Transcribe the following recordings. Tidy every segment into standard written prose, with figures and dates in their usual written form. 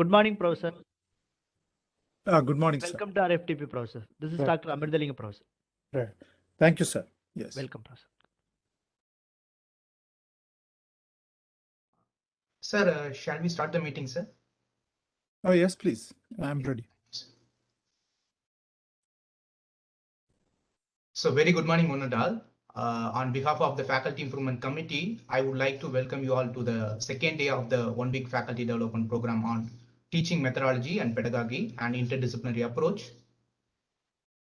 Good morning, Professor. Good morning, Welcome to our FDP, Professor. This is Right. Dr. Amrithalinga, Professor. Right. Thank you, sir. Yes. Welcome, Professor. Sir, shall we start the meeting, sir? Oh, yes, please. I'm ready. So very good morning, one and all. On behalf of the Faculty Improvement Committee, I would like to welcome you all to the second day of the one-week faculty development program on teaching methodology and pedagogy and interdisciplinary approach.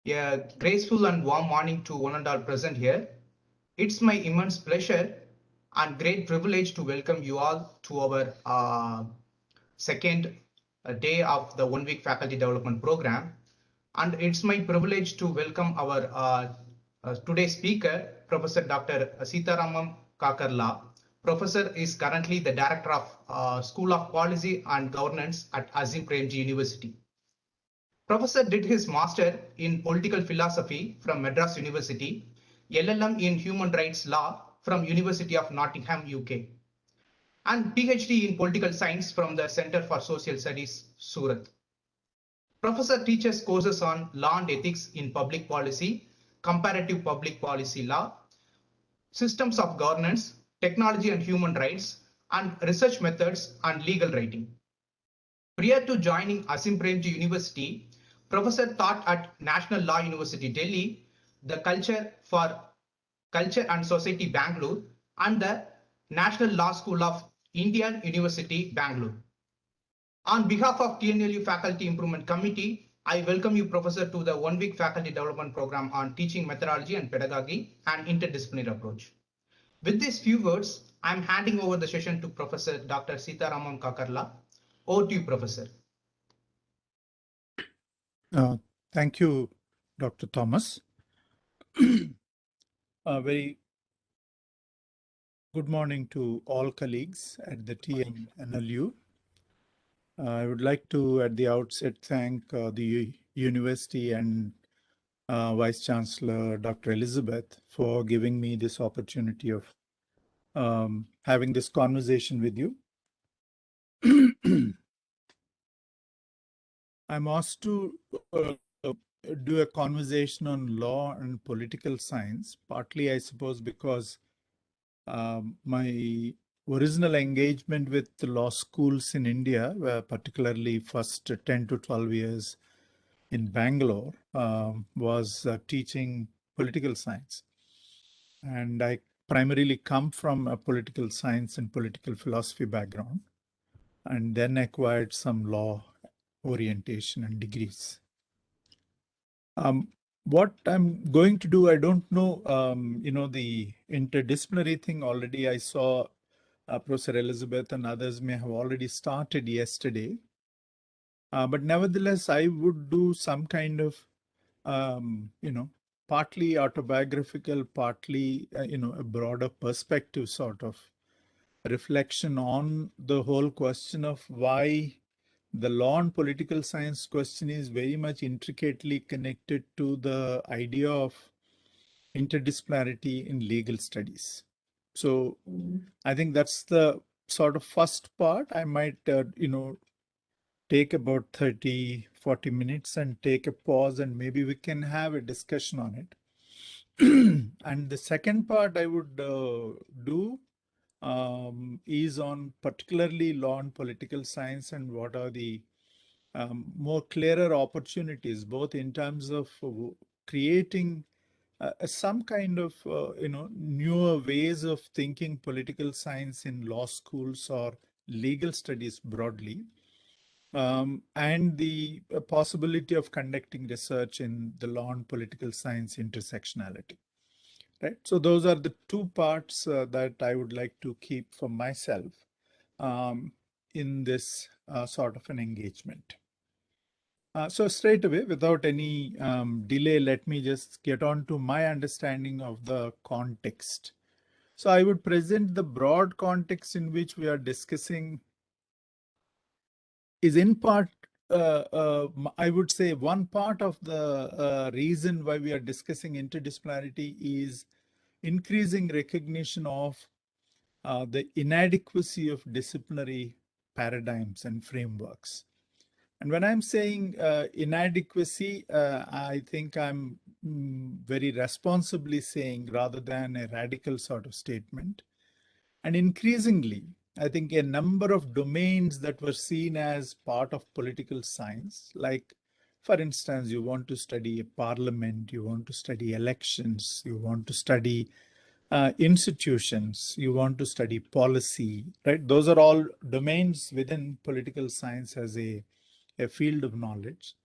A graceful and warm morning to one and all present here. It's my immense pleasure and great privilege to welcome you all to our second day of the one-week faculty development program. And it's my privilege to welcome our today's speaker, Professor Dr. Sitharamam Kakarala. Professor is currently the Director of School of Policy and Governance at Azim Premji University. Professor did his Master in Political Philosophy from Madras University, LLM in Human Rights Law from University of Nottingham, UK, and PhD in Political Science from the Center for Social Studies, Surat. Professor teaches courses on law and ethics in public policy, comparative public policy law, systems of governance, technology and human rights, and research methods and legal writing. Prior to joining Azim Premji University, Professor taught at National Law University, Delhi, the Culture and Society, Bangalore, and the National Law School of Indian University, Bangalore. On behalf of TNNLU Faculty Improvement Committee, I welcome you, Professor, to the one-week faculty development program on teaching methodology and pedagogy and interdisciplinary approach. With these few words, I'm handing over the session to Professor Dr. Sitharamam Kakarala. Over to you, Professor. Thank you, Dr. Thomas. A very good morning to all colleagues at the TNNLU. I would like to, at the outset, thank the university and Vice Chancellor, Dr. Elizabeth, for giving me this opportunity of having this conversation with you. I'm asked to do a conversation on law and political science, partly, I suppose, because my original engagement with the law schools in India, particularly first 10 to 12 years in Bangalore, was teaching political science. And I primarily come from a political science and political philosophy background, and then acquired some law orientation and degrees. What I'm going to do, I don't know, the interdisciplinary thing already I saw Professor Elizabeth and others may have already started yesterday. But nevertheless, I would do some kind of, partly autobiographical, partly, a broader perspective sort of reflection on the whole question of why the law and political science question is very much intricately connected to the idea of interdisciplinarity in legal studies. So I think that's the sort of first part. I might, take about 30, 40 minutes and take a pause, and maybe we can have a discussion on it. And the second part I would do is on particularly law and political science and what are the more clearer opportunities, both in terms of creating some kind of, newer ways of thinking political science in law schools or legal studies broadly, and the possibility of conducting research in the law and political science intersectionality. Right. So those are the two parts that I would like to keep for myself in this sort of an engagement. So straight away, without any delay, let me just get on to my understanding of the context. So I would present the broad context in which we are discussing is in part, I would say one part of the reason why we are discussing interdisciplinarity is increasing recognition of the inadequacy of disciplinary paradigms and frameworks. And when I'm saying inadequacy, I think I'm very responsibly saying rather than a radical sort of statement. And increasingly, I think a number of domains that were seen as part of political science, like, for instance, you want to study a parliament, you want to study elections, you want to study institutions, you want to study policy, right? Those are all domains within political science as a field of knowledge.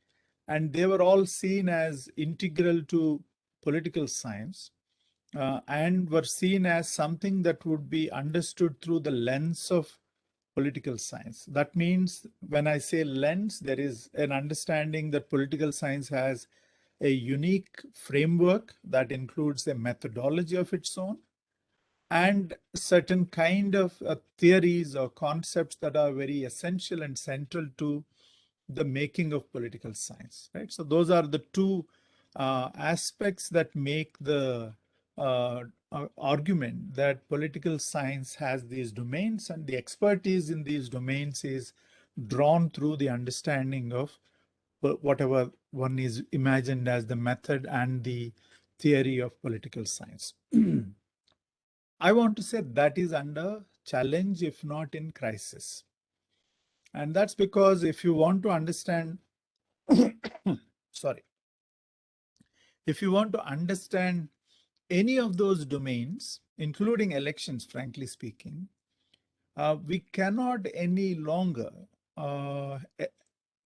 And they were all seen as integral to political science and were seen as something that would be understood through the lens of political science. That means when I say lens, there is an understanding that political science has a unique framework that includes a methodology of its own and certain kind of theories or concepts that are very essential and central to the making of political science, right? So those are the two aspects that make the argument that political science has these domains, and the expertise in these domains is drawn through the understanding of whatever one is imagined as the method and the theory of political science. I want to say that is under challenge, if not in crisis. And that's because if you want to understand, sorry, if you want to understand any of those domains, including elections, frankly speaking, we cannot any longer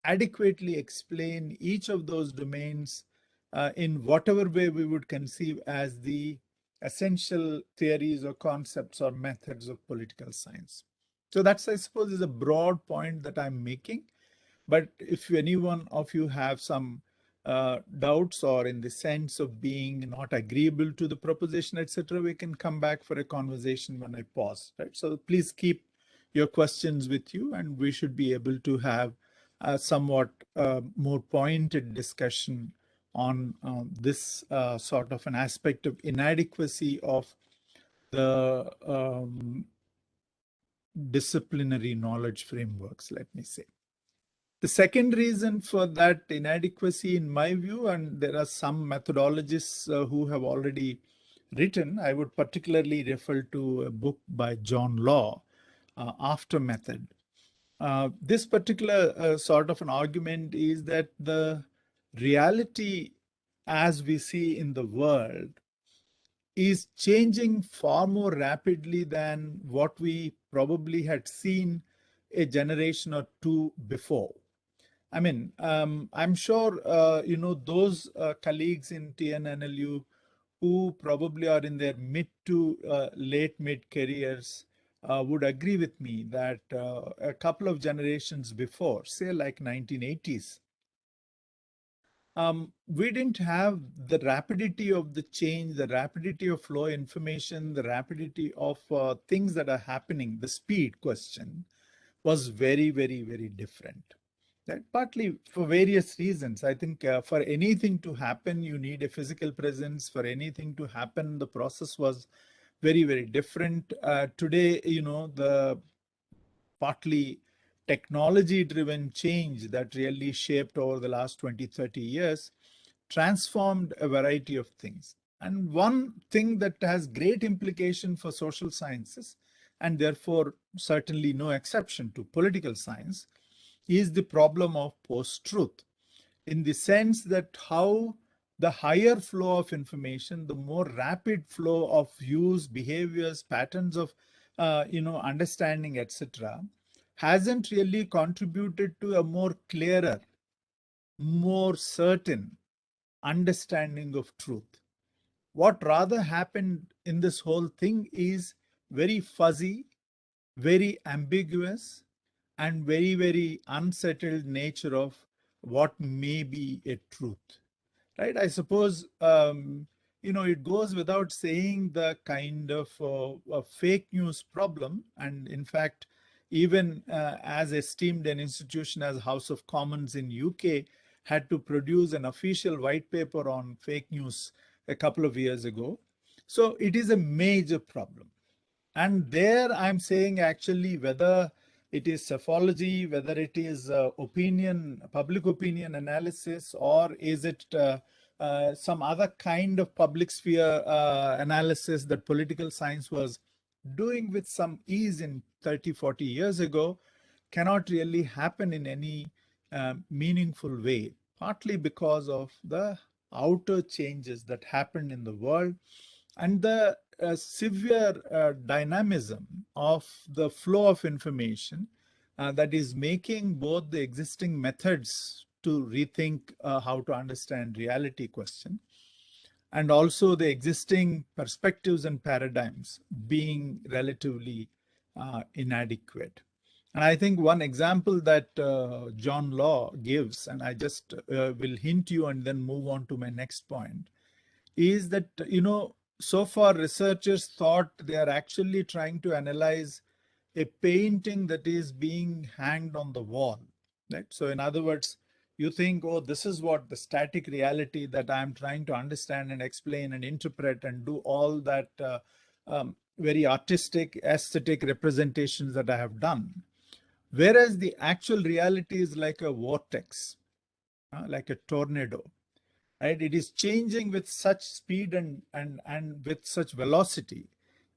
adequately explain each of those domains in whatever way we would conceive as the essential theories or concepts or methods of political science. So that's, I suppose, is a broad point that I'm making. But if any one of you have some doubts or in the sense of being not agreeable to the proposition, etc., we can come back for a conversation when I pause, right? So please keep your questions with you, and we should be able to have a somewhat more pointed discussion on this sort of an aspect of inadequacy of the disciplinary knowledge frameworks, let me say. The second reason for that inadequacy, in my view, and there are some methodologists who have already written, I would particularly refer to a book by John Law, After Method. This particular sort of an argument is that the reality as we see in the world is changing far more rapidly than what we probably had seen a generation or two before. I mean, I'm sure, those colleagues in TNNLU who probably are in their mid to late mid careers would agree with me that a couple of generations before, say like 1980s, we didn't have the rapidity of the change, the rapidity of flow information, the rapidity of things that are happening. The speed question was very, very, very different. Right? Partly for various reasons. I think for anything to happen, you need a physical presence. For anything to happen, the process was very, very different. Today, the partly technology-driven change that really shaped over the last 20, 30 years transformed a variety of things. And one thing that has great implication for social sciences, and therefore certainly no exception to political science, is the problem of post-truth, in the sense that how the higher flow of information, the more rapid flow of views, behaviors, patterns of understanding, etc., hasn't really contributed to a more clearer, more certain understanding of truth. What rather happened in this whole thing is very fuzzy, very ambiguous, and very, very unsettled nature of what may be a truth, right? I suppose, it goes without saying the kind of fake news problem. And in fact, even as esteemed an institution as House of Commons in UK had to produce an official white paper on fake news a couple of years ago. So it is a major problem. And there I'm saying actually whether it is psephology, whether it is public opinion analysis, or is it some other kind of public sphere analysis that political science was doing with some ease in 30, 40 years ago, cannot really happen in any meaningful way, partly because of the outer changes that happened in the world and the severe dynamism of the flow of information that is making both the existing methods to rethink how to understand reality question, and also the existing perspectives and paradigms being relatively inadequate. And I think one example that John Law gives, and I just will hint you and then move on to my next point, is that, so far researchers thought they are actually trying to analyze a painting that is being hanged on the wall, right? So in other words, you think, oh, this is what the static reality that I'm trying to understand and explain and interpret and do all that very artistic, aesthetic representations that I have done. Whereas the actual reality is like a vortex, like a tornado, right? It is changing with such speed and with such velocity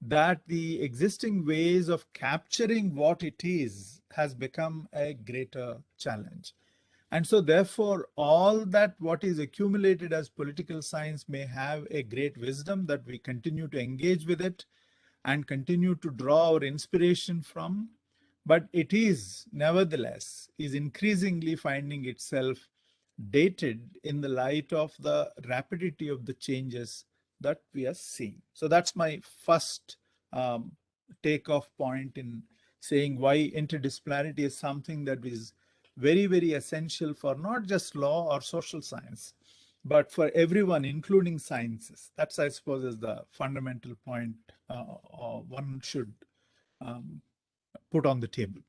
that the existing ways of capturing what it is has become a greater challenge. And so therefore, all that what is accumulated as political science may have a great wisdom that we continue to engage with it and continue to draw our inspiration from, but it is nevertheless is increasingly finding itself dated in the light of the rapidity of the changes that we are seeing. So that's my first takeoff point in saying why interdisciplinarity is something that is very, very essential for not just law or social science, but for everyone, including sciences. That's, I suppose, is the fundamental point one should put on the table.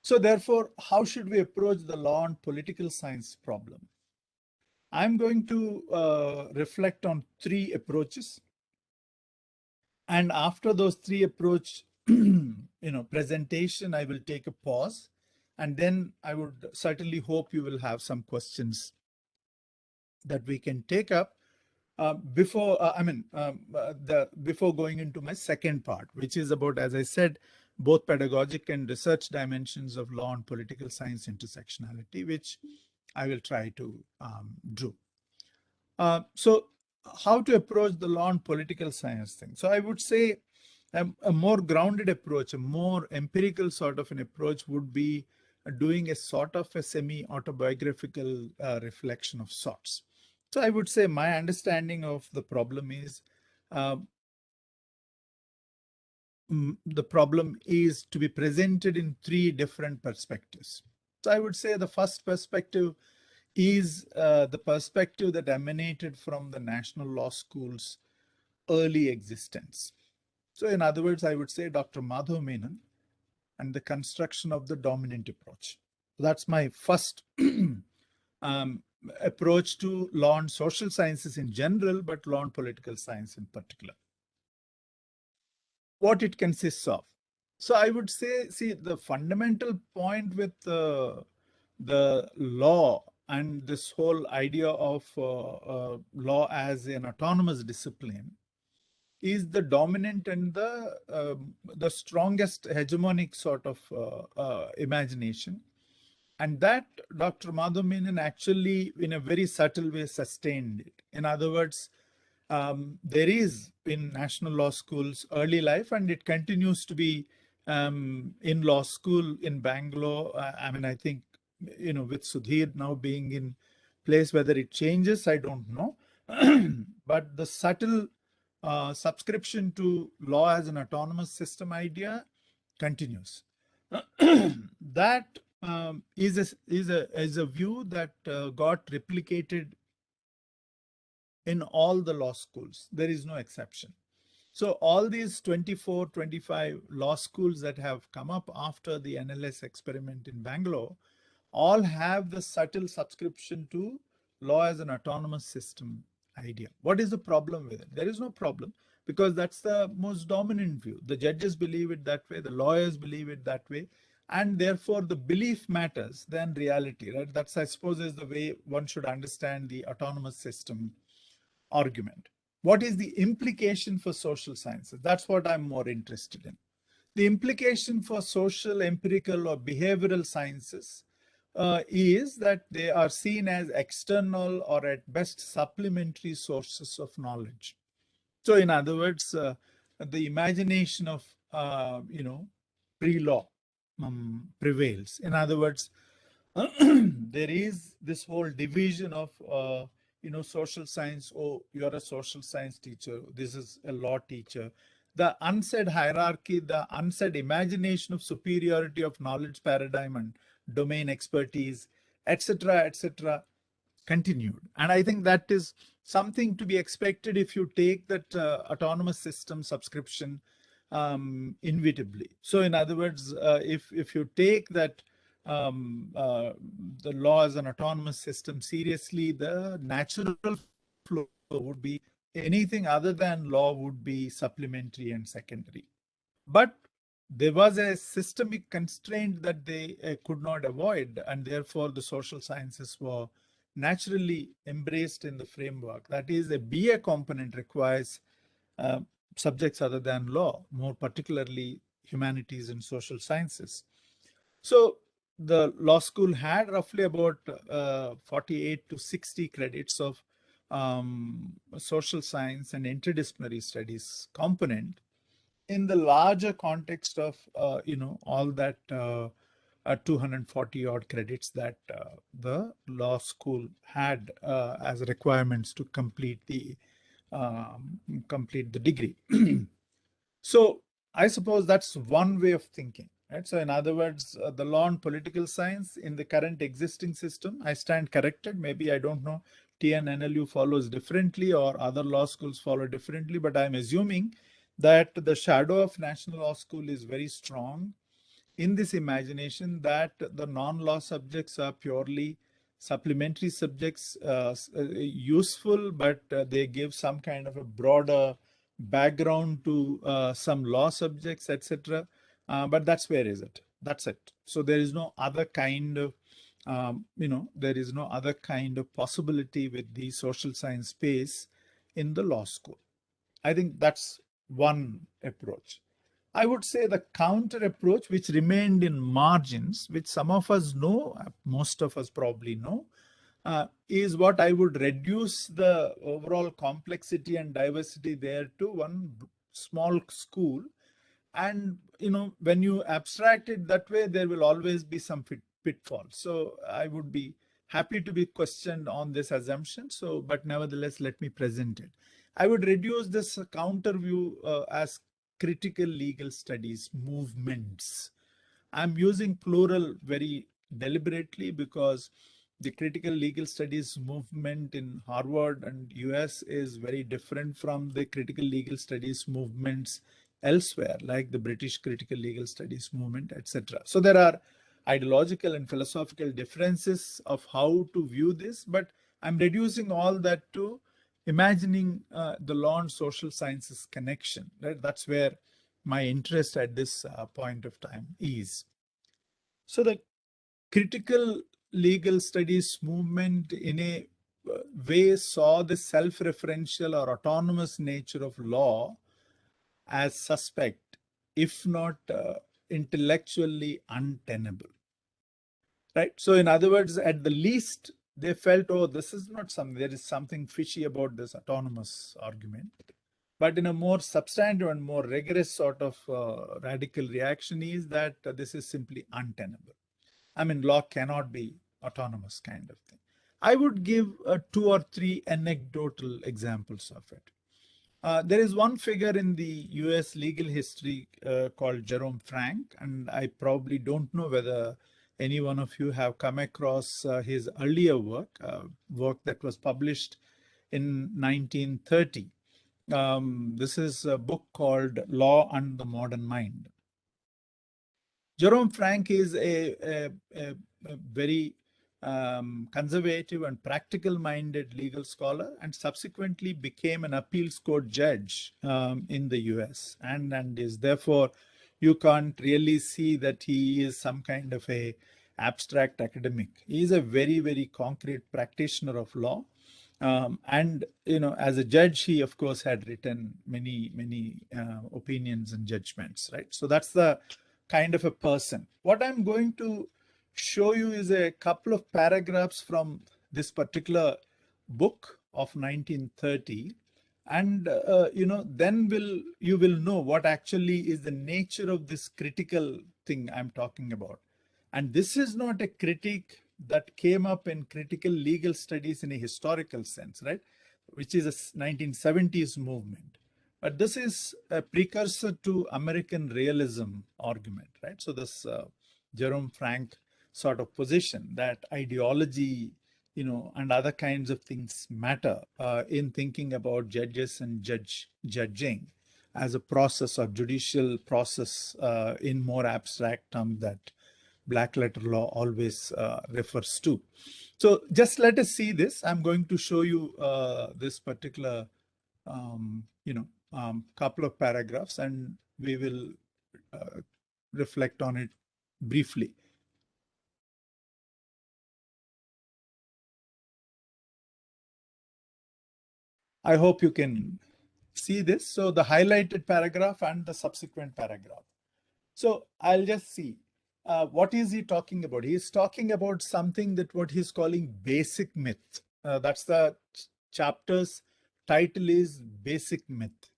So therefore, how should we approach the law and political science problem? I'm going to reflect on three approaches. And after those three approach, presentation, I will take a pause. And then I would certainly hope you will have some questions that we can take up before going into my second part, which is about, as I said, both pedagogic and research dimensions of law and political science intersectionality, which I will try to do. So how to approach the law and political science thing? So I would say a more grounded approach, a more empirical sort of an approach would be doing a sort of a semi-autobiographical reflection of sorts. So I would say my understanding of the problem is the problem is to be presented in three different perspectives. So I would say the first perspective is the perspective that emanated from the National Law School's early existence. So in other words, I would say Dr. Madhav Menon and the construction of the dominant approach. That's my first approach to law and social sciences in general, but law and political science in particular. What it consists of. So I would say, see, the fundamental point with the law and this whole idea of law as an autonomous discipline is the dominant and the strongest hegemonic sort of imagination. And that Dr. Madhav Menon actually, in a very subtle way, sustained it. In other words, there is in National Law School's early life, and it continues to be in law school in Bangalore. I think, with Sudhir now being in place, whether it changes, I don't know. But the subtle subscription to law as an autonomous system idea continues. That is a view that got replicated in all the law schools. There is no exception. So all these 24, 25 law schools that have come up after the NLS experiment in Bangalore all have the subtle subscription to law as an autonomous system idea. What is the problem with it? There is no problem. because that's the most dominant view. The judges believe it that way, the lawyers believe it that way, and therefore the belief matters than reality, right? That's, I suppose, is the way one should understand the autonomous system argument. What is the implication for social sciences? That's what I'm more interested in. The implication for social, empirical, or behavioral sciences is that they are seen as external or at best supplementary sources of knowledge. So in other words, the imagination of, pre-law prevails. In other words, there is this whole division of, social science. Oh, you're a social science teacher. This is a law teacher. The unsaid hierarchy, the unsaid imagination of superiority of knowledge paradigm and domain expertise, etc., continued. And I think that is something to be expected if you take that autonomous system subscription inevitably. So in other words, if you take that the law as an autonomous system seriously, the natural flow would be anything other than law would be supplementary and secondary. But there was a systemic constraint that they could not avoid, and therefore the social sciences were naturally embraced in the framework. That is, a BA component requires subjects other than law, more particularly humanities and social sciences. So the law school had roughly about 48 to 60 credits of social science and interdisciplinary studies component in the larger context of, all that 240 odd credits that the law school had as requirements to complete the degree. So I suppose that's one way of thinking, right? So in other words, the law and political science in the current existing system, I stand corrected. Maybe, I don't know, TNNLU follows differently or other law schools follow differently, but I'm assuming that the shadow of National Law School is very strong in this imagination that the non-law subjects are purely supplementary subjects, useful, but they give some kind of a broader background to some law subjects, etc. But that's where is it? That's it. So there is no other kind of, there is no other kind of possibility with the social science space in the law school. I think that's one approach. I would say the counter approach, which remained in margins, which some of us know, most of us probably know, is what I would reduce the overall complexity and diversity there to one small school. And, when you abstract it that way, there will always be some pitfalls. So I would be happy to be questioned on this assumption. So, but nevertheless, let me present it. I would reduce this counter view as critical legal studies movements. I'm using plural very deliberately because the critical legal studies movement in Harvard and US is very different from the critical legal studies movements elsewhere, like the British critical legal studies movement, etc. So there are ideological and philosophical differences of how to view this, but I'm reducing all that to imagining the law and social sciences connection. Right? That's where my interest at this point of time is. So the critical legal studies movement in a way saw the self-referential or autonomous nature of law as suspect, if not intellectually untenable. Right? So in other words, at the least, they felt, oh, this is not something, there is something fishy about this autonomous argument. But in a more substantive and more rigorous sort of radical reaction is that this is simply untenable. I mean, law cannot be autonomous kind of thing. I would give 2 or 3 anecdotal examples of it. There is one figure in the US legal history called Jerome Frank, and I probably don't know whether any one of you have come across his earlier work, work that was published in 1930. This is a book called Law and the Modern Mind. Jerome Frank is a very conservative and practical-minded legal scholar, and subsequently became an appeals court judge in the US, and is therefore, you can't really see that he is some kind of a abstract academic. He is a very, very concrete practitioner of law. And, as a judge, he, of course, had written many, many opinions and judgments, right? So that's the kind of a person. What I'm going to show you is a couple of paragraphs from this particular book of 1930. And, then you will know what actually is the nature of this critical thing I'm talking about. And this is not a critique that came up in critical legal studies in a historical sense, right? Which is a 1970s movement. But this is a precursor to American realism argument, right? So this Jerome Frank sort of position that ideology, and other kinds of things matter in thinking about judges and judging as a process or judicial process in more abstract terms that black letter law always refers to. So just let us see this. I'm going to show you this particular, couple of paragraphs, and we will reflect on it briefly. I hope you can see this. So the highlighted paragraph and the subsequent paragraph. So I'll just see. What is he talking about? He's talking about something that what he's calling basic myth. That's the chapter's title is Basic Myth.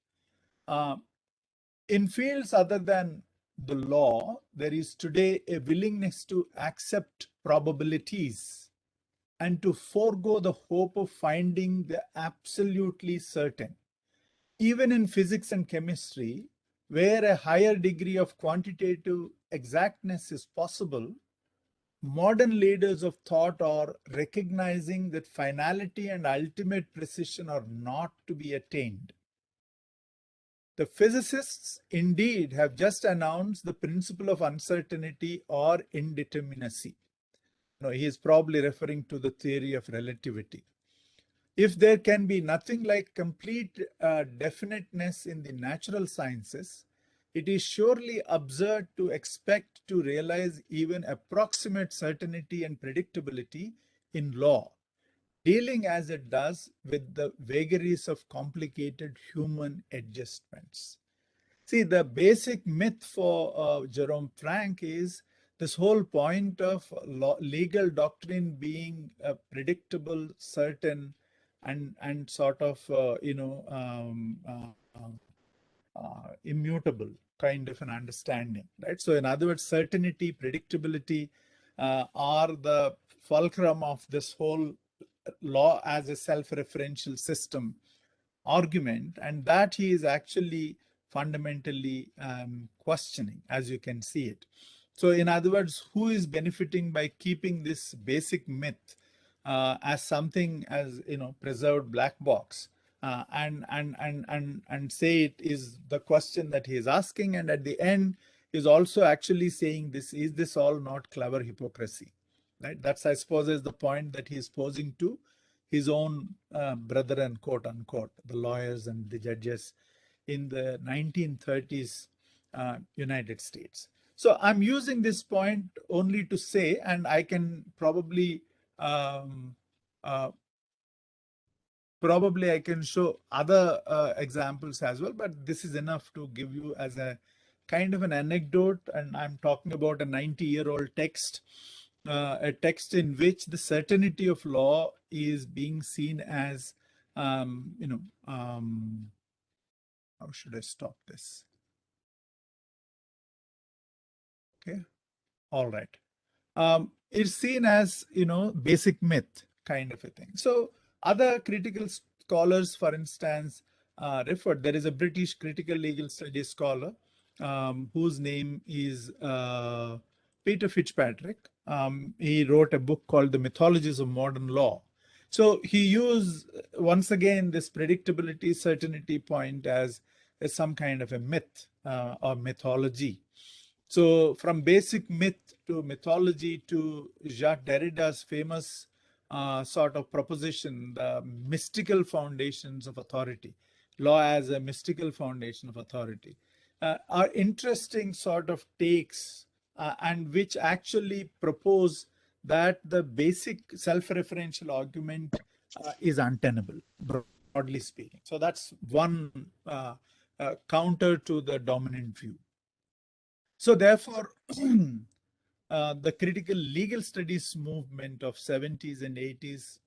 In fields other than the law, there is today a willingness to accept probabilities and to forego the hope of finding the absolutely certain. Even in physics and chemistry, where a higher degree of quantitative exactness is possible, modern leaders of thought are recognizing that finality and ultimate precision are not to be attained. The physicists indeed have just announced the principle of uncertainty or indeterminacy. He is probably referring to the theory of relativity. If there can be nothing like complete definiteness in the natural sciences, it is surely absurd to expect to realize even approximate certainty and predictability in law, dealing as it does with the vagaries of complicated human adjustments. See, the basic myth for Jerome Frank is this whole point of legal doctrine being predictable, certain, and sort of immutable kind of an understanding, right? So in other words, certainty, predictability are the fulcrum of this whole law as a self-referential system argument, and that he is actually fundamentally questioning, as you can see it. So in other words, who is benefiting by keeping this basic myth as something as preserved black box, and say it is the question that he is asking, and at the end is also actually saying this is this all not clever hypocrisy, right? That's, I suppose, is the point that he is posing to his own brethren, quote unquote, the lawyers and the judges in the 1930s United States. So I'm using this point only to say, and I can probably I can show other examples as well, but this is enough to give you as a kind of an anecdote. And I'm talking about a 90-year-old text, a text in which the certainty of law is being seen as, how should I stop this? Okay, all right. It's seen as, basic myth kind of a thing. So other critical scholars, for instance, referred, there is a British critical legal studies scholar whose name is Peter Fitzpatrick. He wrote a book called The Mythologies of Modern Law. So he used, once again, this predictability, certainty point as some kind of a myth or mythology. So from basic myth to mythology to Jacques Derrida's famous sort of proposition, the mystical foundations of authority, law as a mystical foundation of authority, are interesting sort of takes and which actually propose that the basic self-referential argument is untenable, broadly speaking. So that's one counter to the dominant view. So therefore, the critical legal studies movement of 70s and 80s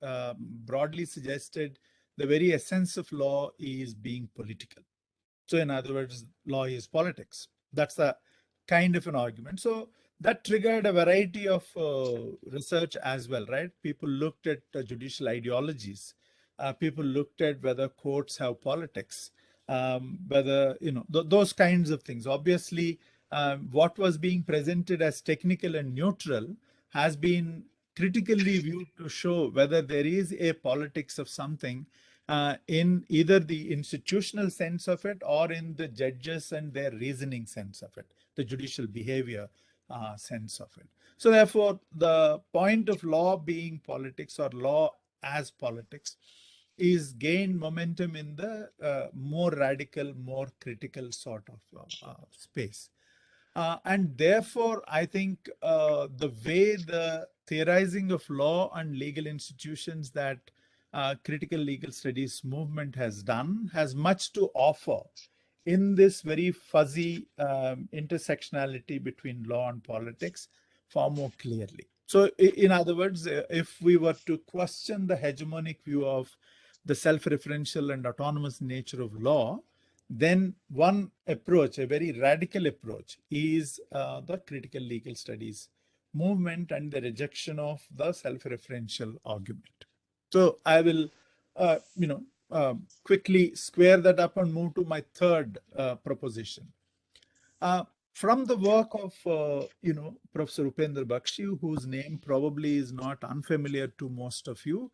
broadly suggested the very essence of law is being political. So in other words, law is politics. That's a kind of an argument. So that triggered a variety of research as well, right? People looked at judicial ideologies. People looked at whether courts have politics, whether, those kinds of things. Obviously, what was being presented as technical and neutral has been critically viewed to show whether there is a politics of something in either the institutional sense of it or in the judges and their reasoning sense of it, the judicial behavior sense of it. So therefore, the point of law being politics or law as politics is gained momentum in the more radical, more critical sort of space. And therefore, I think the way the theorizing of law and legal institutions that critical legal studies movement has done has much to offer in this very fuzzy intersectionality between law and politics far more clearly. So in other words, if we were to question the hegemonic view of the self-referential and autonomous nature of law, then one approach, a very radical approach, is the critical legal studies movement and the rejection of the self-referential argument. So I will, quickly square that up and move to my third proposition. From the work of, Professor Upendra Bakshi, whose name probably is not unfamiliar to most of you,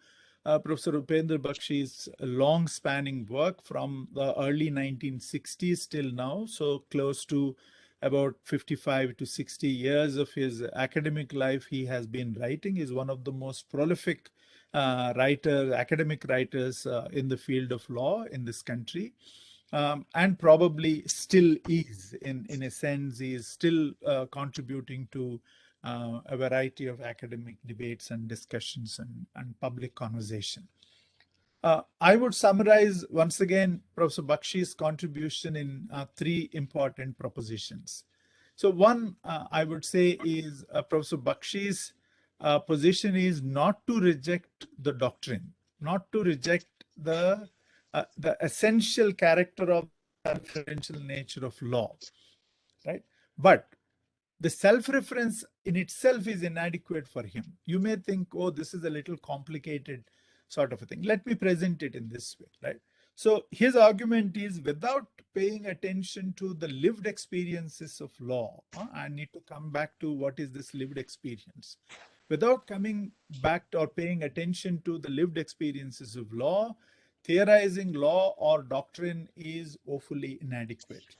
Professor Upendra Bakshi's long-spanning work from the early 1960s till now, so close to about 55 to 60 years of his academic life he has been writing, is one of the most prolific academic writers in the field of law in this country. And probably still is, in a sense, he is still contributing to a variety of academic debates and discussions and public conversation. I would summarize once again Professor Bakshi's contribution in three important propositions. So one, I would say, is Professor Bakshi's position is not to reject the doctrine, not to reject the essential character of the self-referential nature of law, right? But the self-reference in itself is inadequate for him. You may think, oh, this is a little complicated sort of a thing. Let me present it in this way, right? So his argument is, without paying attention to the lived experiences of law, I need to come back to what is this lived experience. Without coming back to or paying attention to the lived experiences of law, theorizing law or doctrine is woefully inadequate.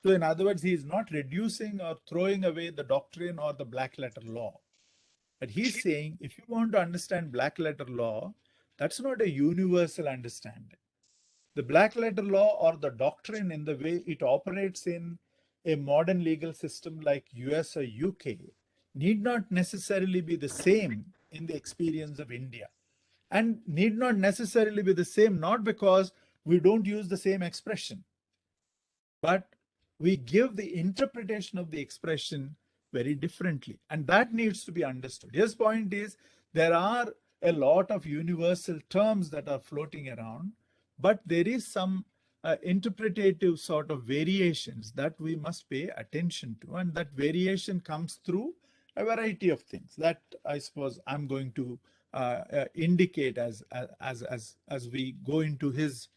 So in other words, he is not reducing or throwing away the doctrine or the black letter law. But he's saying, if you want to understand black letter law, that's not a universal understanding. The black letter law or the doctrine in the way it operates in a modern legal system like US or UK need not necessarily be the same in the experience of India, and need not necessarily be the same, not because we don't use the same expression, but we give the interpretation of the expression very differently, and that needs to be understood. His point is, there are a lot of universal terms that are floating around, but there is some interpretative sort of variations that we must pay attention to, and that variation comes through a variety of things that I suppose I'm going to indicate as we go into his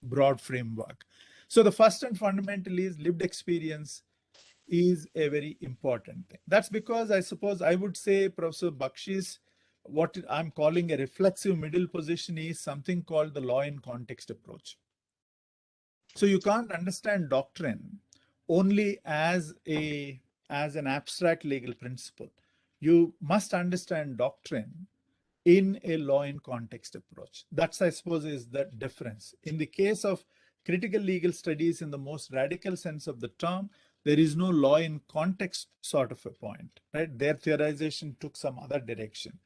broad framework. So the first and fundamental is lived experience is a very important thing. That's because I suppose I would say Professor Bakshi's, what I'm calling a reflexive middle position, is something called the law in context approach. So you can't understand doctrine only as an abstract legal principle. You must understand doctrine in a law in context approach. That's, I suppose, is the difference. In the case of critical legal studies, in the most radical sense of the term, there is no law in context sort of a point, right? Their theorization took some other direction.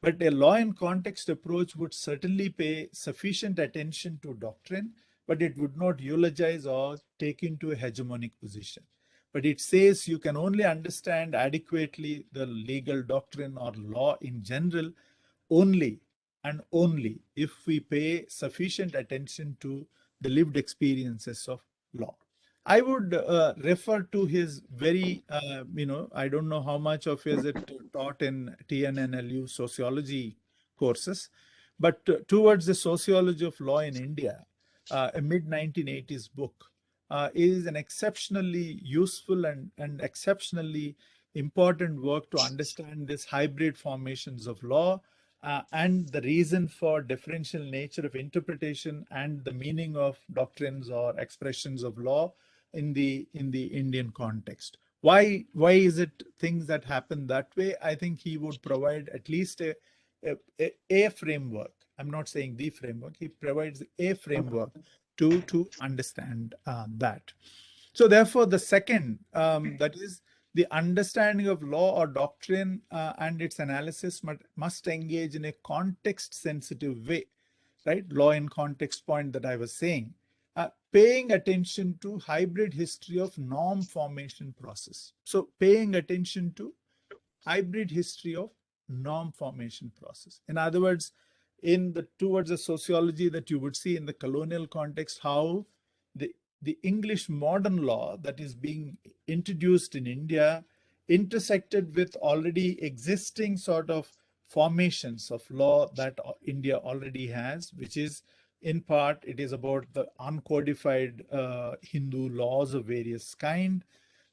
But a law in context approach would certainly pay sufficient attention to doctrine, but it would not eulogize or take into a hegemonic position. But it says you can only understand adequately the legal doctrine or law in general only and only if we pay sufficient attention to the lived experiences of law. I would refer to his very, I don't know how much of is it taught in TNNLU sociology courses, but towards the sociology of law in India, a mid-1980s book is an exceptionally useful and exceptionally important work to understand this hybrid formations of law and the reason for differential nature of interpretation and the meaning of doctrines or expressions of law in the Indian context. Why is it things that happen that way? I think he would provide at least a framework. I'm not saying the framework. He provides a framework to understand that. So therefore, the second, that is the understanding of law or doctrine and its analysis must engage in a context-sensitive way, right? Law in context point that I was saying. Paying attention to hybrid history of norm formation process. So paying attention to hybrid history of norm formation process. In other words, towards the sociology that you would see in the colonial context, how the English modern law that is being introduced in India intersected with already existing sort of formations of law that India already has, which is in part, it is about the uncodified Hindu laws of various kind.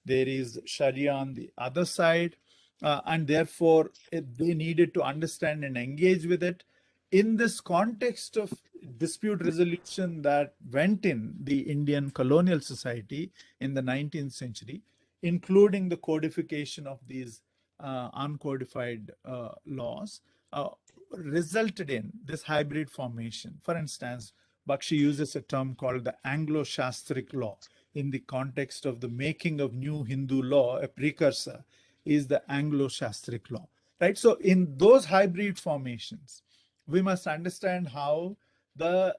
There is Sharia on the other side, and therefore they needed to understand and engage with it. In this context of dispute resolution that went in the Indian colonial society in the 19th century, including the codification of these uncodified laws, resulted in this hybrid formation. For instance, Bakshi uses a term called the Anglo-Shastric law. In the context of the making of new Hindu law, a precursor is the Anglo-Shastric law, right? So in those hybrid formations, we must understand how the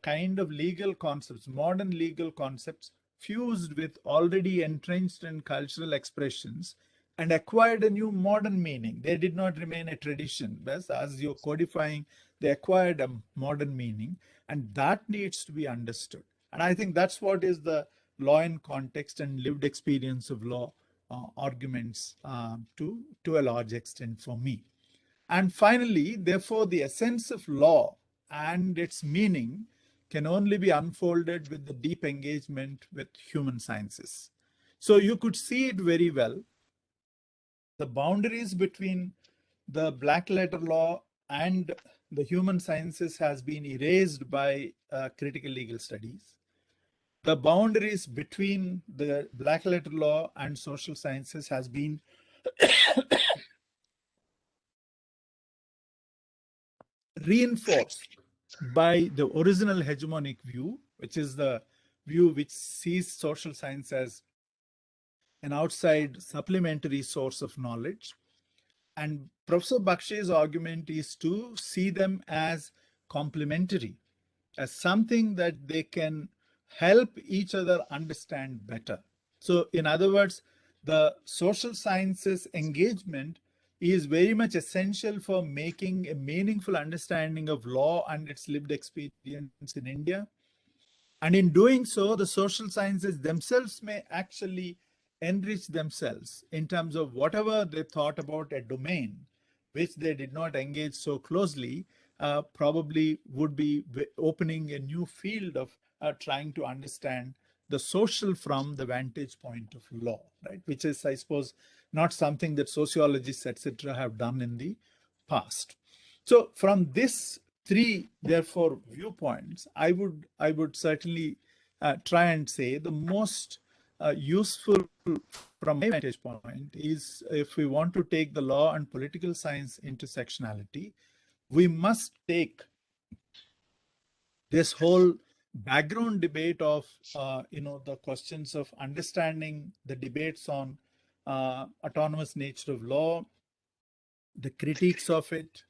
kind of legal concepts, modern legal concepts, fused with already entrenched in cultural expressions and acquired a new modern meaning. They did not remain a tradition. As you're codifying, they acquired a modern meaning, and that needs to be understood. And I think that's what is the law in context and lived experience of law arguments to a large extent for me. And finally, therefore, the essence of law and its meaning can only be unfolded with the deep engagement with human sciences. So you could see it very well. The boundaries between the black letter law and the human sciences has been erased by critical legal studies. The boundaries between the black letter law and social sciences has been reinforced by the original hegemonic view, which is the view which sees social science as an outside supplementary source of knowledge. And Professor Bakshi's argument is to see them as complementary, as something that they can help each other understand better. So in other words, the social sciences engagement is very much essential for making a meaningful understanding of law and its lived experience in India. And in doing so, the social sciences themselves may actually enrich themselves in terms of whatever they thought about a domain, which they did not engage so closely, probably would be opening a new field of trying to understand the social from the vantage point of law, right? Which is, I suppose, not something that sociologists, etc., have done in the past. So from this three, therefore, viewpoints, I would certainly try and say the most useful from my vantage point is if we want to take the law and political science intersectionality, we must take this whole background debate of the questions of understanding the debates on autonomous nature of law, the critiques of it,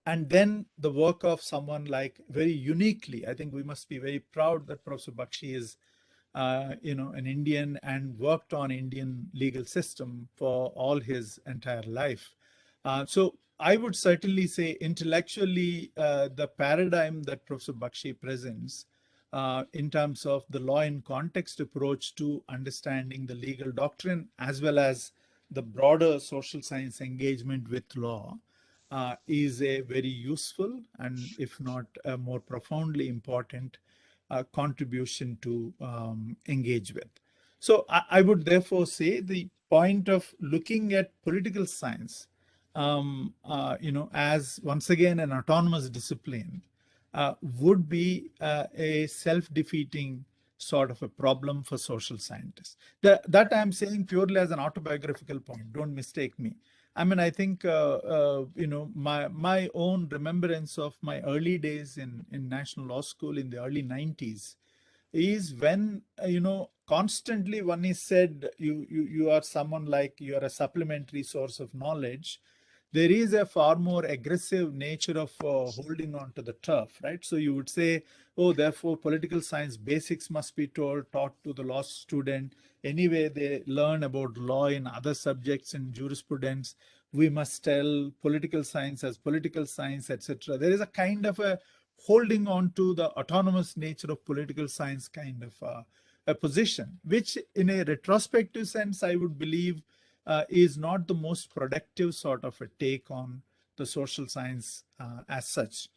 and then the work of someone like very uniquely. I think we must be very proud that Professor Bakshi is an Indian and worked on Indian legal system for all his entire life. So I would certainly say intellectually, the paradigm that Professor Bakshi presents in terms of the law in context approach to understanding the legal doctrine, as well as the broader social science engagement with law, is a very useful and if not more profoundly important contribution to engage with. So I would therefore say the point of looking at political science, as once again an autonomous discipline, would be a self-defeating sort of a problem for social scientists. That I'm saying purely as an autobiographical point. Don't mistake me. I mean, I think my own remembrance of my early days in National Law School in the early 90s is when constantly one is said you are someone like you are a supplementary source of knowledge. There is a far more aggressive nature of holding on to the turf, right? So you would say, oh, therefore political science basics must be taught to the law student. Anyway, they learn about law in other subjects and jurisprudence. We must tell political science as political science, etc. There is a kind of a holding on to the autonomous nature of political science kind of a position, which in a retrospective sense, I would believe is not the most productive sort of a take on the social science as such.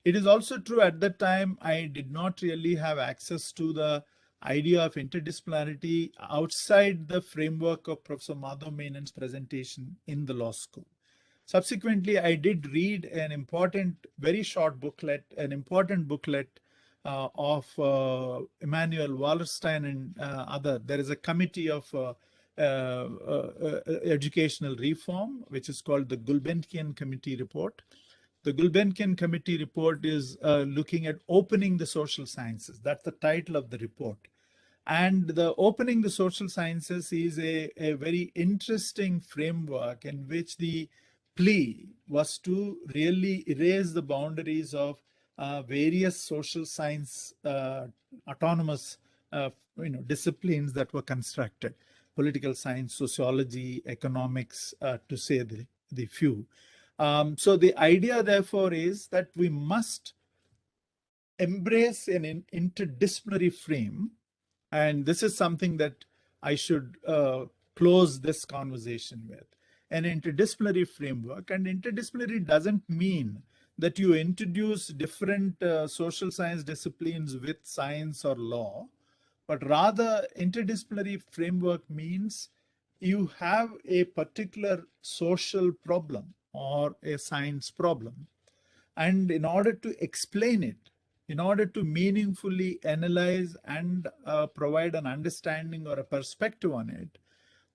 It is also true at that time, I did not really have access to the idea of interdisciplinarity outside the framework of Professor Madhav Menon's presentation in the law school. Subsequently, I did read an important, very short booklet, an important booklet of Emanuel Wallerstein and other. There is a committee of educational reform, which is called the Gulbenkian Committee Report. The Gulbenkian Committee Report is looking at opening the social sciences. That's the title of the report. And the opening the social sciences is a very interesting framework in which the plea was to really erase the boundaries of various social science autonomous disciplines that were constructed. Political science, sociology, economics, to say the few. So the idea, therefore, is that we must embrace an interdisciplinary frame. And this is something that I should close this conversation with. An interdisciplinary framework. And interdisciplinary doesn't mean that you introduce different social science disciplines with science or law, but rather interdisciplinary framework means you have a particular social problem or a science problem. And in order to explain it, in order to meaningfully analyze and provide an understanding or a perspective on it,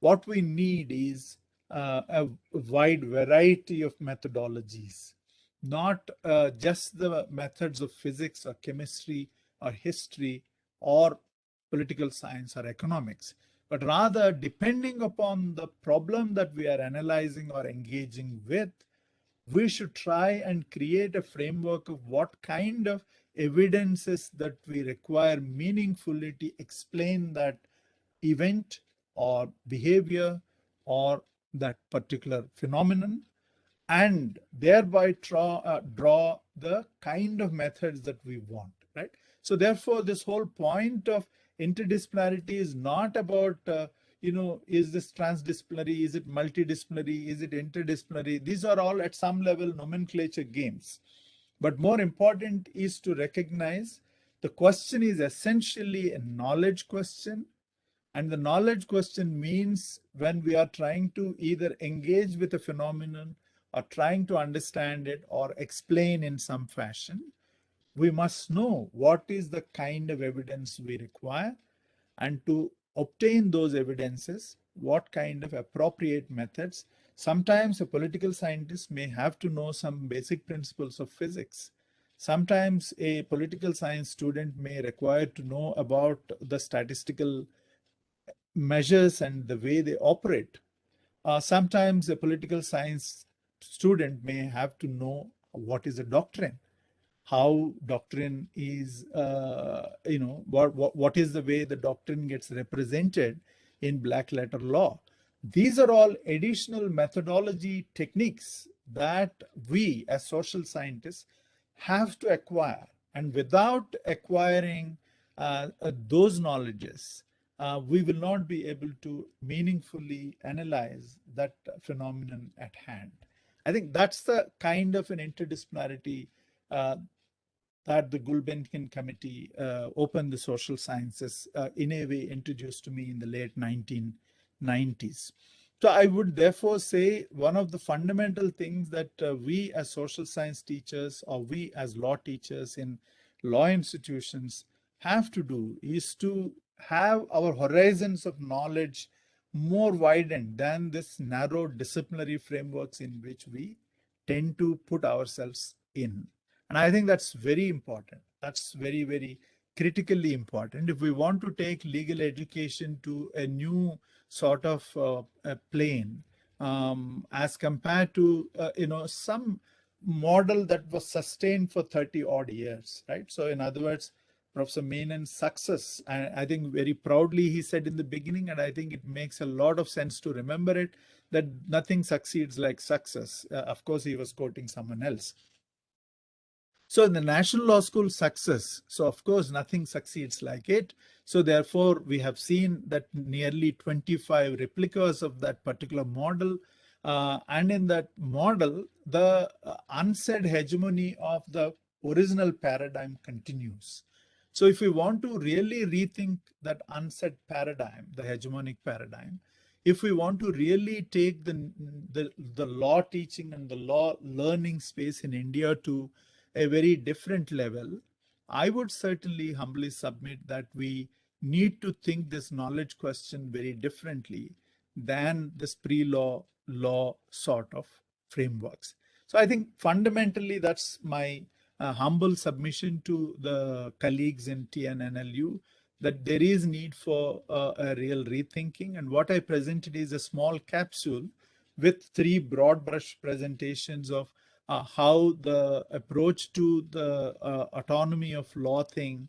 what we need is a wide variety of methodologies, not just the methods of physics or chemistry or history or political science or economics, but rather depending upon the problem that we are analyzing or engaging with, we should try and create a framework of what kind of evidences that we require meaningfully to explain that event or behavior or that particular phenomenon, and thereby draw the kind of methods that we want, right? So therefore, this whole point of interdisciplinarity is not about is this transdisciplinary, is it multidisciplinary, is it interdisciplinary? These are all at some level nomenclature games. But more important is to recognize the question is essentially a knowledge question. And the knowledge question means when we are trying to either engage with a phenomenon or trying to understand it or explain in some fashion, we must know what is the kind of evidence we require. And to obtain those evidences, what kind of appropriate methods. Sometimes a political scientist may have to know some basic principles of physics. Sometimes a political science student may require to know about the statistical measures and the way they operate. Sometimes a political science student may have to know what is a doctrine, how doctrine is, what is the way the doctrine gets represented in black letter law. These are all additional methodology techniques that we as social scientists have to acquire. And without acquiring those knowledges, we will not be able to meaningfully analyze that phenomenon at hand. I think that's the kind of an interdisciplinarity that the Gulbenkian Committee opened the social sciences in a way introduced to me in the late 1990s. So I would therefore say one of the fundamental things that we as social science teachers or we as law teachers in law institutions have to do is to have our horizons of knowledge more widened than this narrow disciplinary frameworks in which we tend to put ourselves in. And I think that's very important. That's very, very critically important. If we want to take legal education to a new sort of a plane, as compared to, some model that was sustained for 30 odd years, right? So in other words, Professor Menon's success, and I think very proudly he said in the beginning, and I think it makes a lot of sense to remember it, that nothing succeeds like success. Of course, he was quoting someone else. So in the National Law School success, so of course nothing succeeds like it. So therefore we have seen that nearly 25 replicas of that particular model. And in that model, the unsaid hegemony of the original paradigm continues. So if we want to really rethink that unsaid paradigm, the hegemonic paradigm, if we want to really take the law teaching and the law learning space in India to a very different level, I would certainly humbly submit that we need to think this knowledge question very differently than this pre-law law sort of frameworks. So I think fundamentally that's my humble submission to the colleagues in TNNLU, that there is need for a real rethinking. And what I presented is a small capsule with 3 broad brush presentations of how the approach to the autonomy of law thing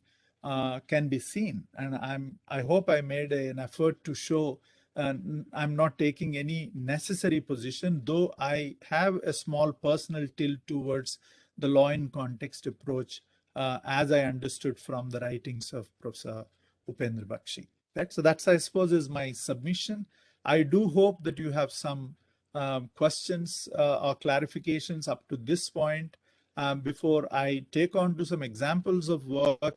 can be seen. And I hope I made an effort to show I'm not taking any necessary position, though I have a small personal tilt towards the law in context approach, as I understood from the writings of Professor Upendra Bakshi. Right? So that's, I suppose, is my submission. I do hope that you have some questions or clarifications up to this point before I take on to some examples of work,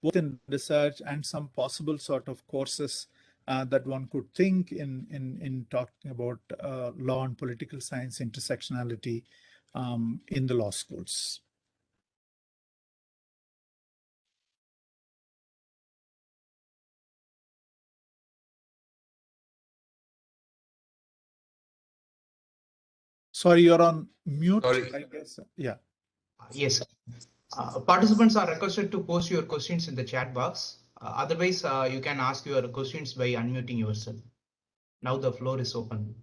both in research and some possible sort of courses that one could think in talking about law and political science intersectionality in the law schools. Sorry, you're on mute, Sorry. I guess. Yeah. Yes. Participants are requested to post your questions in the chat box. Otherwise, you can ask your questions by unmuting yourself. Now the floor is open.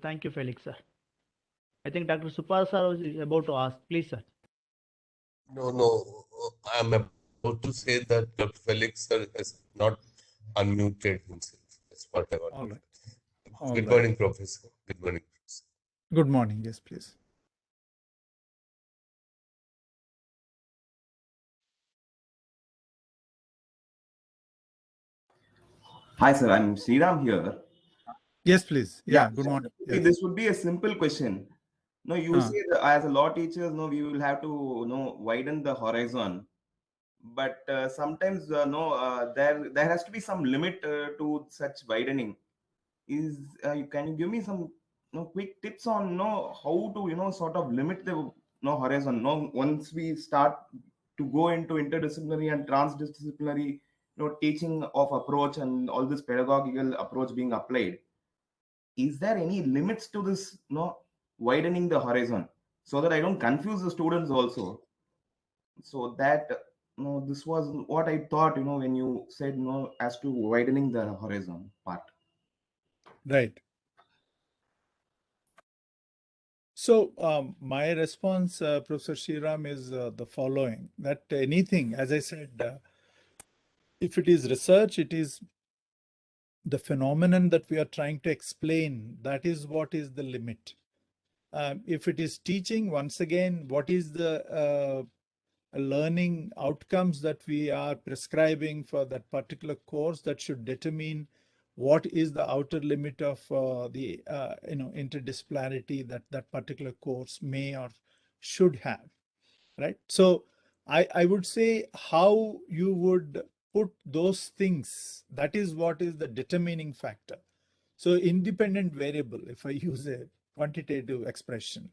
Thank you, Felix, sir. I think Dr. Supal sir is about to ask. Please, sir. No, I'm about to say that Dr. Felix sir has not unmuted himself. That's what I want. All right. Good morning, Professor. Good morning, Professor. Good morning. Yes, please. Hi, sir. I'm Sriram here. Yes, please. Yeah. Good morning. Yes. This would be a simple question. No, you say that as a law teachers, no, we will have to widen the horizon. But sometimes there has to be some limit to such widening. Can you give me some quick tips on how to sort of limit the horizon? Once we start to go into interdisciplinary and transdisciplinary teaching of approach and all this pedagogical approach being applied, is there any limits to this, widening the horizon, so that I don't confuse the students also? So that, this was what I thought, when you said, as to widening the horizon part. Right. So my response, Professor Sriram, is the following: that anything, as I said, if it is research, it is the phenomenon that we are trying to explain. That is what is the limit. If it is teaching, once again, what is the learning outcomes that we are prescribing for that particular course that should determine what is the outer limit of the interdisciplinarity that that particular course may or should have, right? So I would say how you would put those things, that is what is the determining factor. So independent variable, if I use a quantitative expression,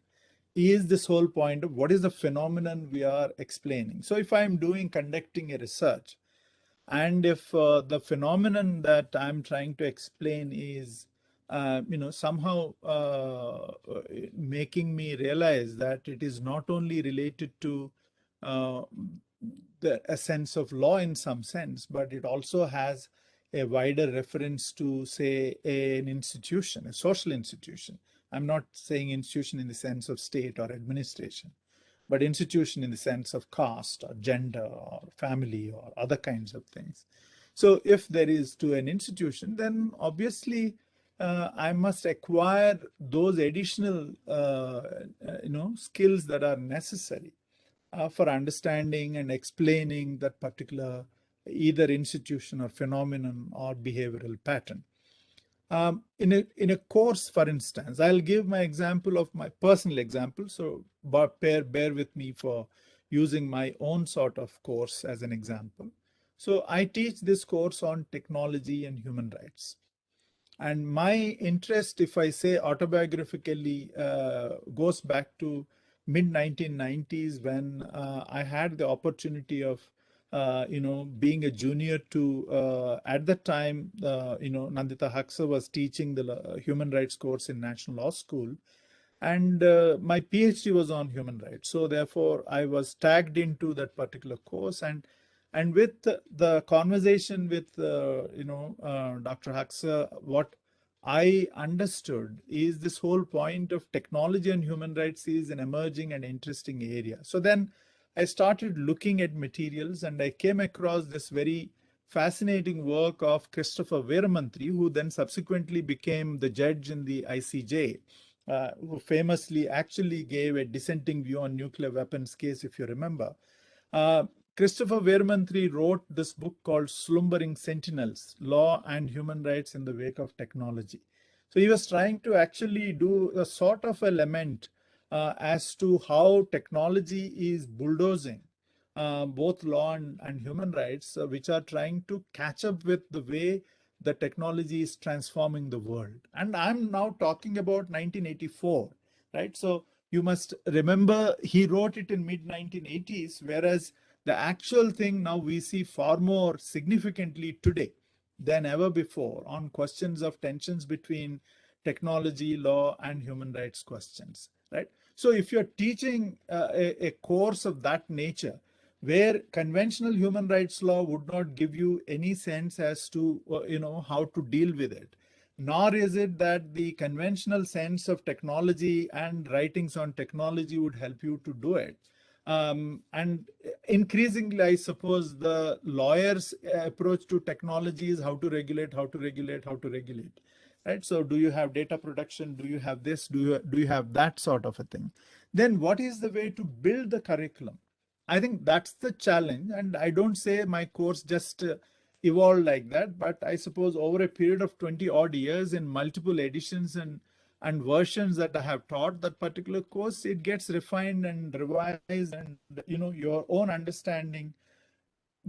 is this whole point of what is the phenomenon we are explaining. So if I'm conducting a research, and if the phenomenon that I'm trying to explain is somehow making me realize that it is not only related to uh, a sense of law in some sense, but it also has a wider reference to, say, an institution, a social institution. I'm not saying institution in the sense of state or administration, but institution in the sense of caste or gender or family or other kinds of things. So if there is to an institution, then obviously I must acquire those additional skills that are necessary for understanding and explaining that particular either institution or phenomenon or behavioral pattern. In a course, for instance, I'll give my example of my personal example. So bear with me for using my own sort of course as an example. So I teach this course on technology and human rights. And my interest, if I say autobiographically, goes back to mid 1990s when I had the opportunity of, being a junior to, at that time, Nandita Haksa was teaching the human rights course in National Law School. And my PhD was on human rights. So therefore, I was tagged into that particular course. And with the conversation with, Dr. Haksa, what I understood is this whole point of technology and human rights is an emerging and interesting area. So then I started looking at materials and I came across this very fascinating work of Christopher Veeramantri, who then subsequently became the judge in the ICJ. Who famously actually gave a dissenting view on nuclear weapons case, if you remember. Uh, Christopher Veeramantri wrote this book called Slumbering Sentinels, Law and Human Rights in the Wake of Technology. So he was trying to actually do a sort of a lament as to how technology is bulldozing both law and human rights, which are trying to catch up with the way the technology is transforming the world. And I'm now talking about 1984, right? So you must remember he wrote it in mid 1980s, whereas the actual thing now we see far more significantly today than ever before on questions of tensions between technology, law, and human rights questions, right? So if you're teaching a course of that nature, where conventional human rights law would not give you any sense as to how to deal with it, nor is it that the conventional sense of technology and writings on technology would help you to do it. And increasingly, I suppose the lawyers' approach to technology is how to regulate, how to regulate, how to regulate. Right? So do you have data protection? Do you have this? Do you have that sort of a thing? Then what is the way to build the curriculum? I think that's the challenge. And I don't say my course just evolved like that, but I suppose over a period of 20 odd years in multiple editions and versions that I have taught that particular course, it gets refined and revised, and your own understanding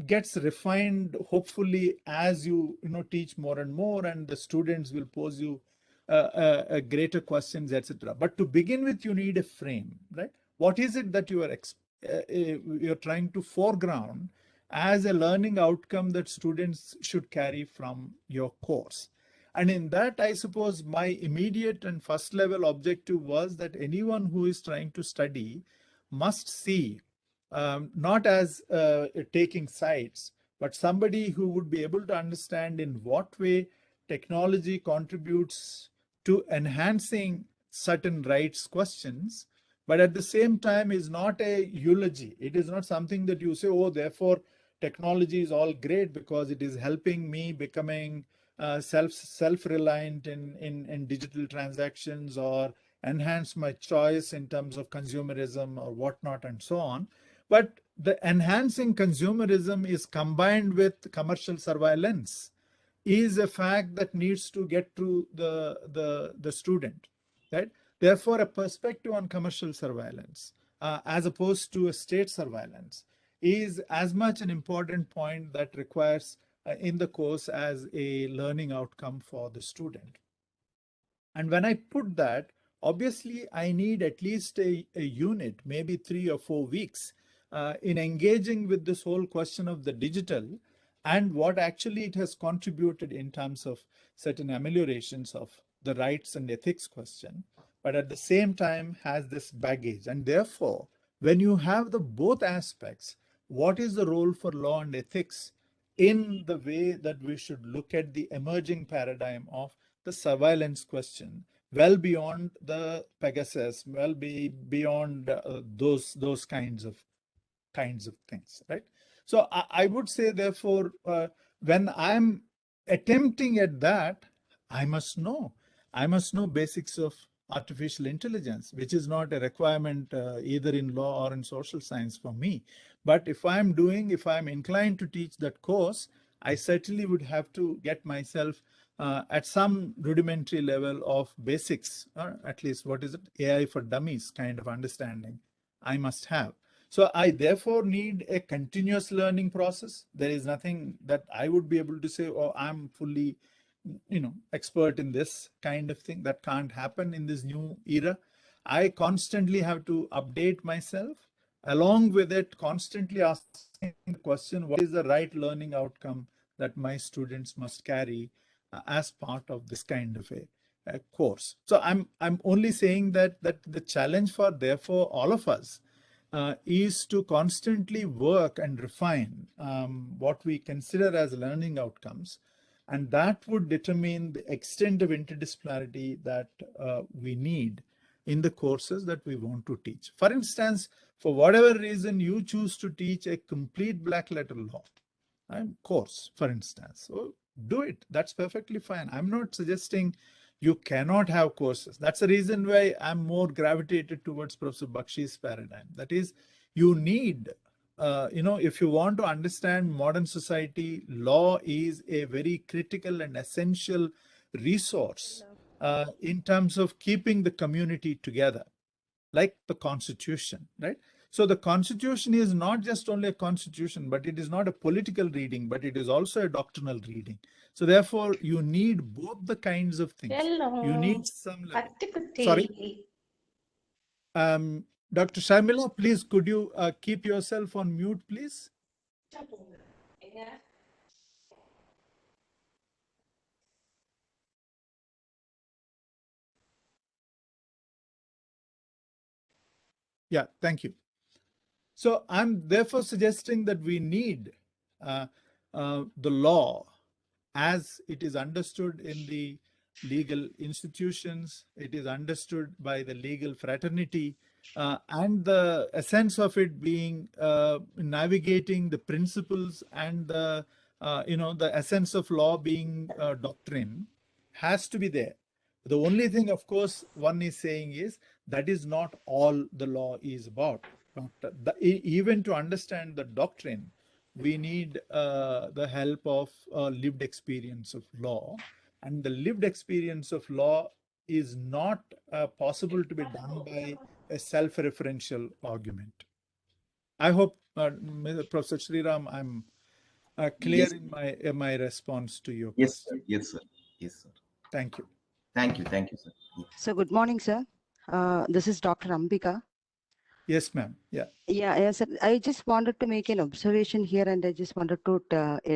gets refined, hopefully, as you teach more and more, and the students will pose you greater questions, etc. But to begin with, you need a frame, right? What is it that you're trying to foreground, as a learning outcome that students should carry from your course. And in that, I suppose my immediate and first level objective was that anyone who is trying to study must see, not as taking sides, but somebody who would be able to understand in what way technology contributes to enhancing certain rights questions, but at the same time is not a eulogy. It is not something that you say, oh, therefore technology is all great because it is helping me becoming self-reliant in digital transactions, or enhance my choice in terms of consumerism or whatnot and so on. But the enhancing consumerism is combined with commercial surveillance is a fact that needs to get to the student, right? Therefore, a perspective on commercial surveillance as opposed to a state surveillance is as much an important point that requires in the course as a learning outcome for the student. And when I put that, obviously I need at least a unit, maybe 3 or 4 weeks in engaging with this whole question of the digital and what actually it has contributed in terms of certain ameliorations of the rights and ethics question, but at the same time has this baggage. And therefore, when you have the both aspects, what is the role for law and ethics in the way that we should look at the emerging paradigm of the surveillance question, well beyond the Pegasus, well beyond those kinds of things, right? So I would say, therefore, when I'm attempting at that, I must know basics of artificial intelligence, which is not a requirement either in law or in social science for me. But if I'm inclined to teach that course, I certainly would have to get myself at some rudimentary level of basics, or at least what is it, AI for dummies kind of understanding I must have. So I therefore need a continuous learning process. There is nothing that I would be able to say, oh, I'm fully, expert in this kind of thing. That can't happen in this new era. I constantly have to update myself. Along with it, constantly asking the question, what is the right learning outcome that my students must carry as part of this kind of a course? So I'm only saying that the challenge for, therefore, all of us is to constantly work and refine what we consider as learning outcomes. And that would determine the extent of interdisciplinarity that we need in the courses that we want to teach. For instance, for whatever reason you choose to teach a complete black letter law course, for instance, so do it. That's perfectly fine. I'm not suggesting you cannot have courses. That's the reason why I'm more gravitated towards Professor Bakshi's paradigm. That is, you need, if you want to understand modern society, law is a very critical and essential resource in terms of keeping the community together, like the Constitution, right? So the Constitution is not just only a constitution, but it is not a political reading, but it is also a doctrinal reading. So therefore, you need both the kinds of things. You need some level. Sorry. Dr. Shamila, please, could you keep yourself on mute, please? Yeah, thank you. So I'm therefore suggesting that we need the law as it is understood in the legal institutions, it is understood by the legal fraternity, and the essence of it being navigating the principles and the essence of law being doctrine has to be there. The only thing, of course, one is saying is that is not all the law is about. But even to understand the doctrine, we need the help of lived experience of law. And the lived experience of law is not possible to be done by a self-referential argument. I hope, Professor Sriram, I'm clear in my response to your question. Yes, sir. Yes, sir. Thank you. Thank you, sir. So good morning, sir. This is Dr. Ambika. Yes, ma'am. Yeah. Yeah, yes, sir. I just wanted to make an observation here, and I just wanted to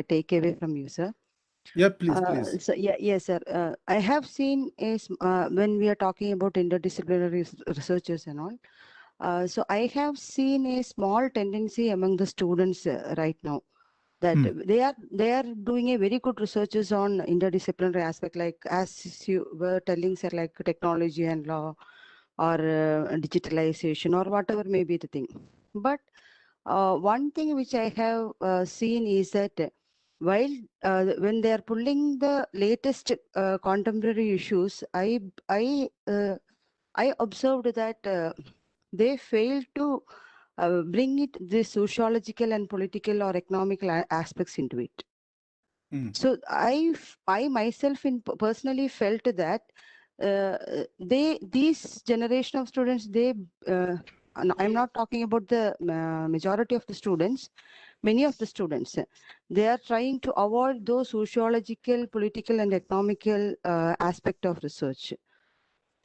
take away from you, sir. Yeah, please. So yeah, yes, sir. I have seen is when we are talking about interdisciplinary researchers and all. So I have seen a small tendency among the students right now that they are doing a very good researches on interdisciplinary aspect, like as you were telling, sir, like technology and law or digitalization or whatever may be the thing. But one thing which I have seen is that while when they are pulling the latest contemporary issues, I observed that they fail to bring it the sociological and political or economical aspects into it. So I myself personally felt that these generation of students, I'm not talking about the majority of the students, many of the students, they are trying to avoid those sociological, political and economical aspect of research.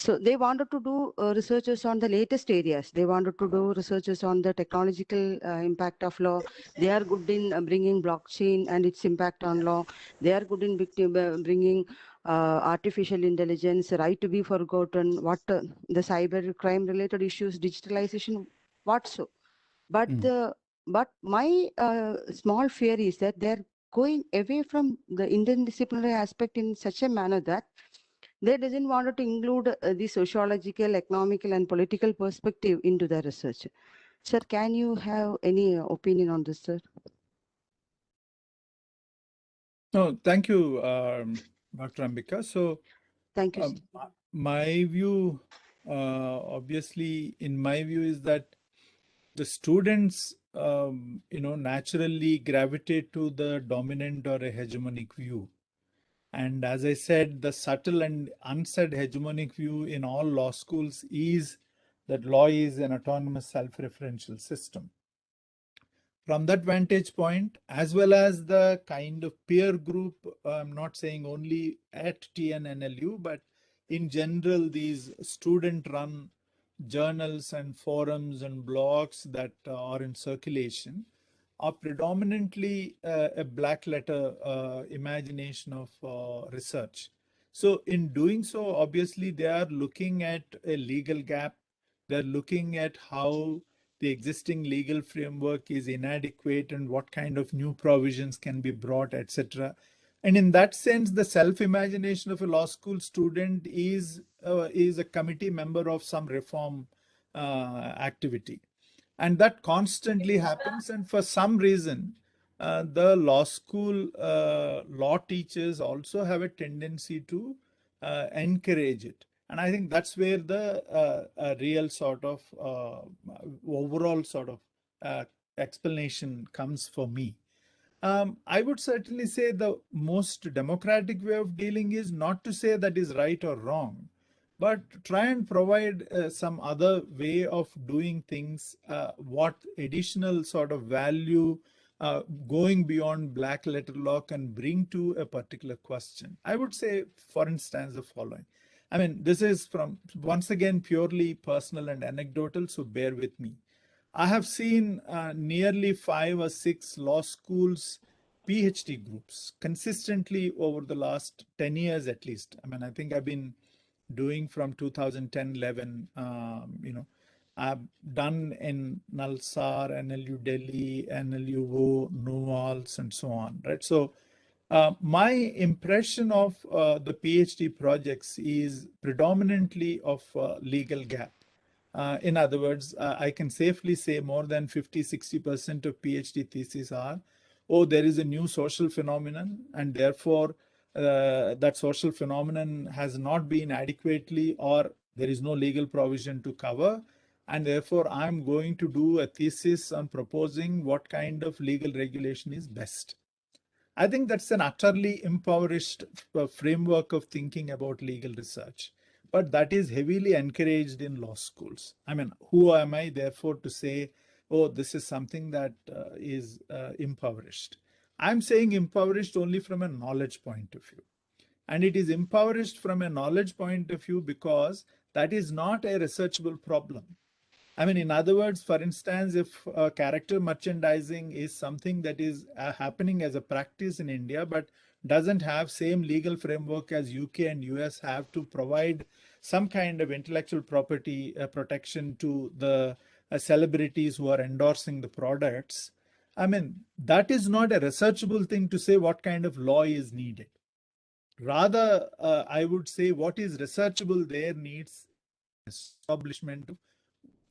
So they wanted to do researches on the latest areas. They wanted to do researches on the technological impact of law. They are good in bringing blockchain and its impact on law. They are good in bringing artificial intelligence, right to be forgotten, what the cyber crime related issues, digitalization, what so. But but my small fear is that they're going away from the interdisciplinary aspect in such a manner that they doesn't want to include the sociological, economical, and political perspective into the research. Sir, can you have any opinion on this, sir? No, thank you, Dr. Ambika. So, Thank you, sir. my view, obviously, in my view, is that the students, naturally gravitate to the dominant or a hegemonic view. And as I said, the subtle and unsaid hegemonic view in all law schools is that law is an autonomous self-referential system. From that vantage point, as well as the kind of peer group, I'm not saying only at TNNLU, but in general, these student-run journals and forums and blogs that are in circulation are predominantly a black letter imagination of research. So in doing so, obviously, they are looking at a legal gap. They're looking at how the existing legal framework is inadequate and what kind of new provisions can be brought, etc. And in that sense, the self-imagination of a law school student is a committee member of some reform activity. And that constantly happens. And for some reason, the law school law teachers also have a tendency to encourage it. And I think that's where the real sort of overall sort of explanation comes for me. I would certainly say the most democratic way of dealing is not to say that is right or wrong, but try and provide some other way of doing things, what additional sort of value going beyond black letter law can bring to a particular question. I would say, for instance, the following. I mean, this is from, once again, purely personal and anecdotal, so bear with me. I have seen nearly 5 or 6 law schools PhD groups consistently over the last 10 years at least. I mean, I think I've been doing from 2010-11, I've done in Nalsar, NLU Delhi, NLU, Novals, and so on, right? So my impression of the PhD projects is predominantly of legal gap. In other words, I can safely say more than 50-60% of PhD theses are, oh, there is a new social phenomenon, and therefore that social phenomenon has not been adequately, or there is no legal provision to cover, and therefore I'm going to do a thesis on proposing what kind of legal regulation is best. I think that's an utterly impoverished framework of thinking about legal research, but that is heavily encouraged in law schools. I mean, who am I therefore to say, oh, this is something that is impoverished? I'm saying impoverished only from a knowledge point of view. And it is impoverished from a knowledge point of view because that is not a researchable problem. I mean, in other words, for instance, if character merchandising is something that is happening as a practice in India, but doesn't have same legal framework as UK and US have to provide some kind of intellectual property protection to the celebrities who are endorsing the products. I mean, that is not a researchable thing to say what kind of law is needed. Rather, I would say what is researchable there needs establishment of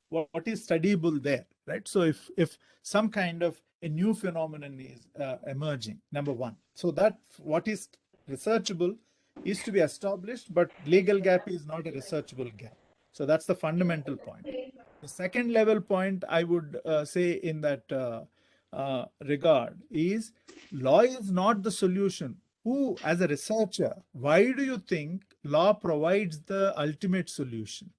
what is studyable there, right? So if some kind of a new phenomenon is emerging, number one, so that what is researchable is to be established, but legal gap is not a researchable gap. So that's the fundamental point. The second level point I would say in that regard is law is not the solution. Who, as a researcher, why do you think law provides the ultimate solution?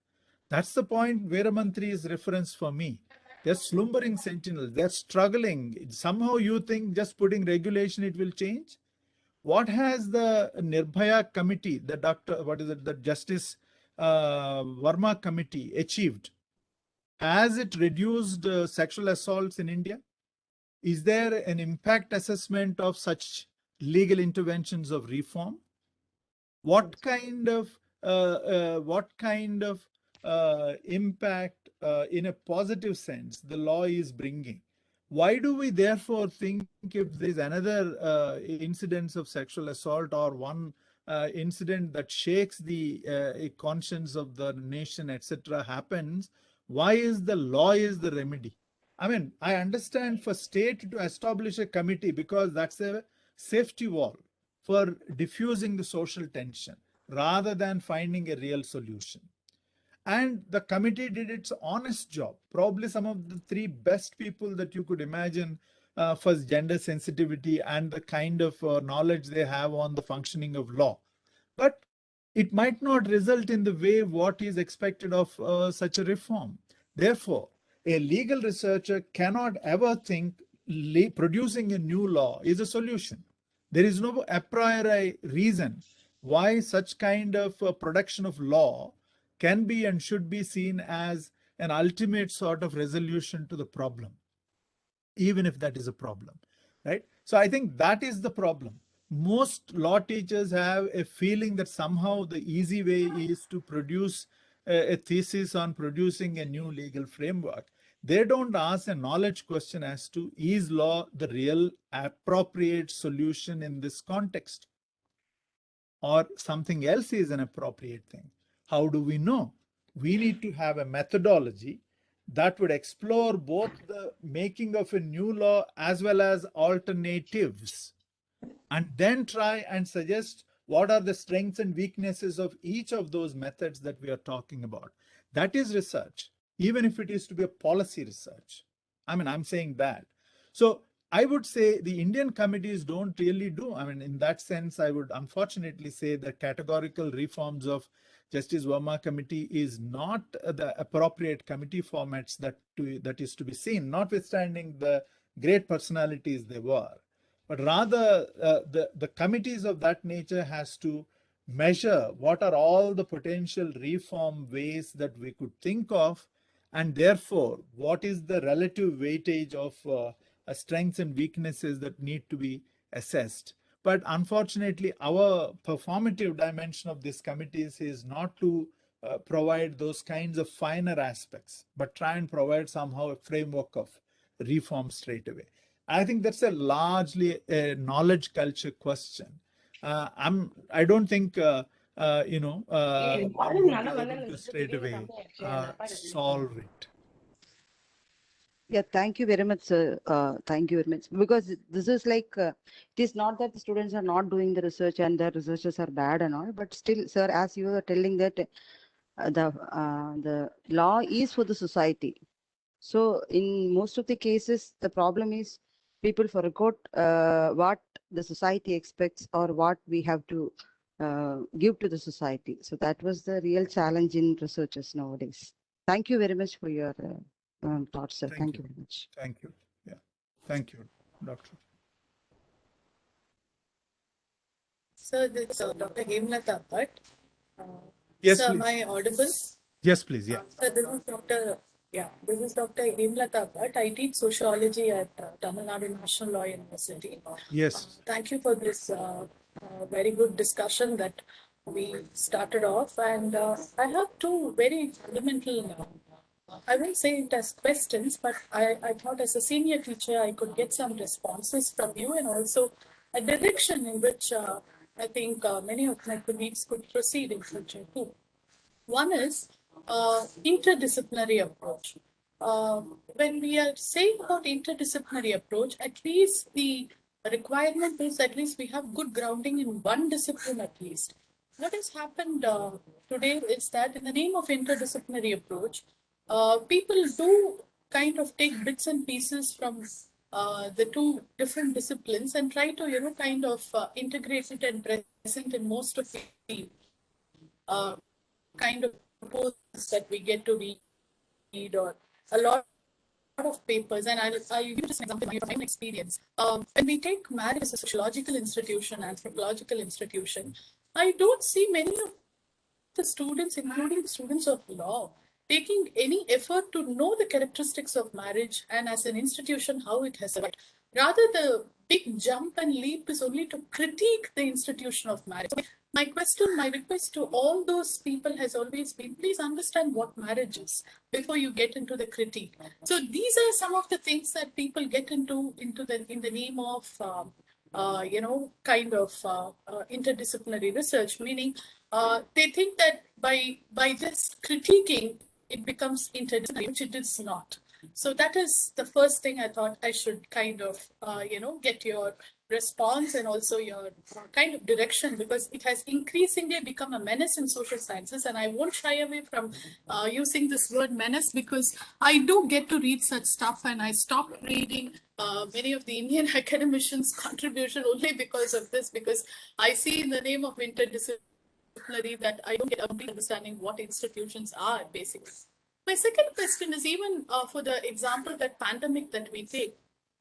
That's the point Veeramantry's reference for me. They're slumbering sentinels. They're struggling. Somehow you think just putting regulation, it will change? What has the Nirbhaya committee, the Justice Verma committee achieved? Has it reduced sexual assaults in India? Is there an impact assessment of such legal interventions of reform? What kind of impact in a positive sense the law is bringing? Why do we therefore think if there's another incidence of sexual assault or one incident that shakes the conscience of the nation, etc., happens, why is the law is the remedy? I mean, I understand for state to establish a committee because that's a safety wall for diffusing the social tension rather than finding a real solution. And the committee did its honest job. Probably some of the three best people that you could imagine for gender sensitivity and the kind of knowledge they have on the functioning of law. But it might not result in the way what is expected of such a reform. Therefore, a legal researcher cannot ever think producing a new law is a solution. There is no a priori reason why such kind of production of law can be and should be seen as an ultimate sort of resolution to the problem, even if that is a problem, right? So I think that is the problem. Most law teachers have a feeling that somehow the easy way is to produce a thesis on producing a new legal framework. They don't ask a knowledge question as to is law the real appropriate solution in this context, or something else is an appropriate thing. How do we know? We need to have a methodology that would explore both the making of a new law as well as alternatives, and then try and suggest what are the strengths and weaknesses of each of those methods that we are talking about. That is research, even if it is to be a policy research. I mean, I'm saying that. So I would say the Indian committees don't really do. I mean, in that sense, I would unfortunately say the categorical reforms of Justice Verma committee is not the appropriate committee formats that is to be seen, notwithstanding the great personalities they were. But rather, the committees of that nature has to measure what are all the potential reform ways that we could think of, and therefore, what is the relative weightage of strengths and weaknesses that need to be assessed. But unfortunately, our performative dimension of these committees is not to provide those kinds of finer aspects, but try and provide somehow a framework of reform straight away. I think that's a largely a knowledge culture question. I don't think one would be able to straight away solve it. Yeah, thank you very much, sir. Thank you very much. Because this is like, it is not that the students are not doing the research and the researchers are bad and all, but still, sir, as you were telling that the law is for the society. So in most of the cases, the problem is people forgot what the society expects or what we have to give to the society. So that was the real challenge in researchers nowadays. Thank you very much for your thoughts, sir. Thank you very much. Thank you. Yeah. Thank you, Doctor. Sir, this Dr. Hemlata Bhatt. Yes, sir, please. am I audible? Yes, please. Yeah. Sir, this is Dr. Yeah, this is Dr. Hemlata Bhatt. I teach sociology at Tamil Nadu National Law University. Yes. Thank you for this very good discussion that we started off. And I have two very fundamental, I won't say it as questions, but I thought as a senior teacher, I could get some responses from you and also a direction in which I think many of my colleagues could proceed in future too. One is interdisciplinary approach. When we are saying about interdisciplinary approach, at least the requirement is at least we have good grounding in one discipline at least. What has happened today is that in the name of interdisciplinary approach, people do kind of take bits and pieces from the two different disciplines and try to, kind of integrate it and present in most of the kind of posts that we get to read or a lot of papers. And I'll give you just an example from my own experience. When we take marriage as a sociological institution, anthropological institution, I don't see many of the students, including students of law, taking any effort to know the characteristics of marriage and as an institution, how it has survived. Rather, the big jump and leap is only to critique the institution of marriage. My request to all those people has always been, please understand what marriage is before you get into the critique. So these are some of the things that people get into in the name of kind of interdisciplinary research, meaning they think that by just critiquing, it becomes interdisciplinary, which it is not. So that is the first thing I thought I should kind of, get your response and also your kind of direction, because it has increasingly become a menace in social sciences. And I won't shy away from using this word menace, because I do get to read such stuff, and I stopped reading many of the Indian academicians' contribution only because of this, because I see in the name of interdisciplinary that I don't get a complete understanding what institutions are basically. My second question is, even for the example that pandemic that we take,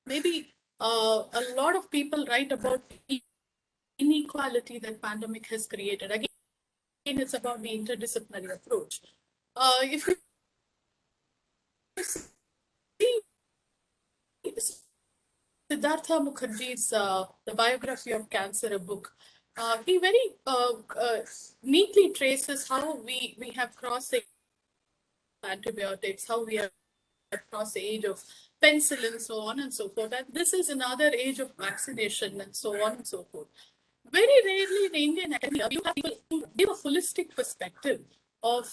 maybe a lot of people write about inequality that pandemic has created. Again, it's about the interdisciplinary approach. If you see Siddhartha Mukherjee's The Biography of Cancer, a book, he very neatly traces how we have crossed the antibiotics, how we have crossed the age of penicillin, so on and so forth. And this is another age of vaccination and so on and so forth. Very rarely in Indian academia, you have people who give a holistic perspective of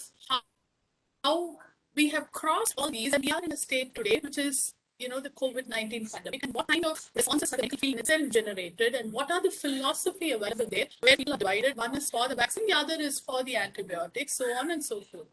how we have crossed all these, and we are in a state today which is, the COVID-19 pandemic, and what kind of responses have the medical field itself generated, and what are the philosophy available there, where people are divided. One is for the vaccine, the other is for the antibiotics, so on and so forth.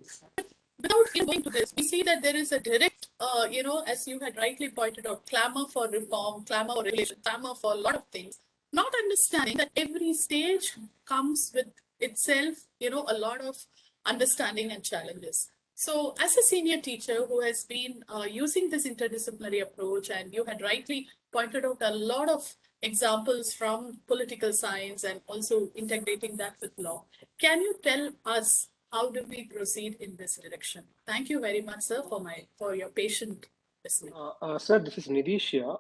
Without going into this, we see that there is a direct, as you had rightly pointed out, clamor for reform, clamor for regulation, clamor for a lot of things, not understanding that every stage comes with itself, a lot of understanding and challenges. So as a senior teacher who has been using this interdisciplinary approach, and you had rightly pointed out a lot of examples from political science and also integrating that with law, can you tell us how do we proceed in this direction? Thank you very much, sir, for your patient listening. Sir, this is Nidish here.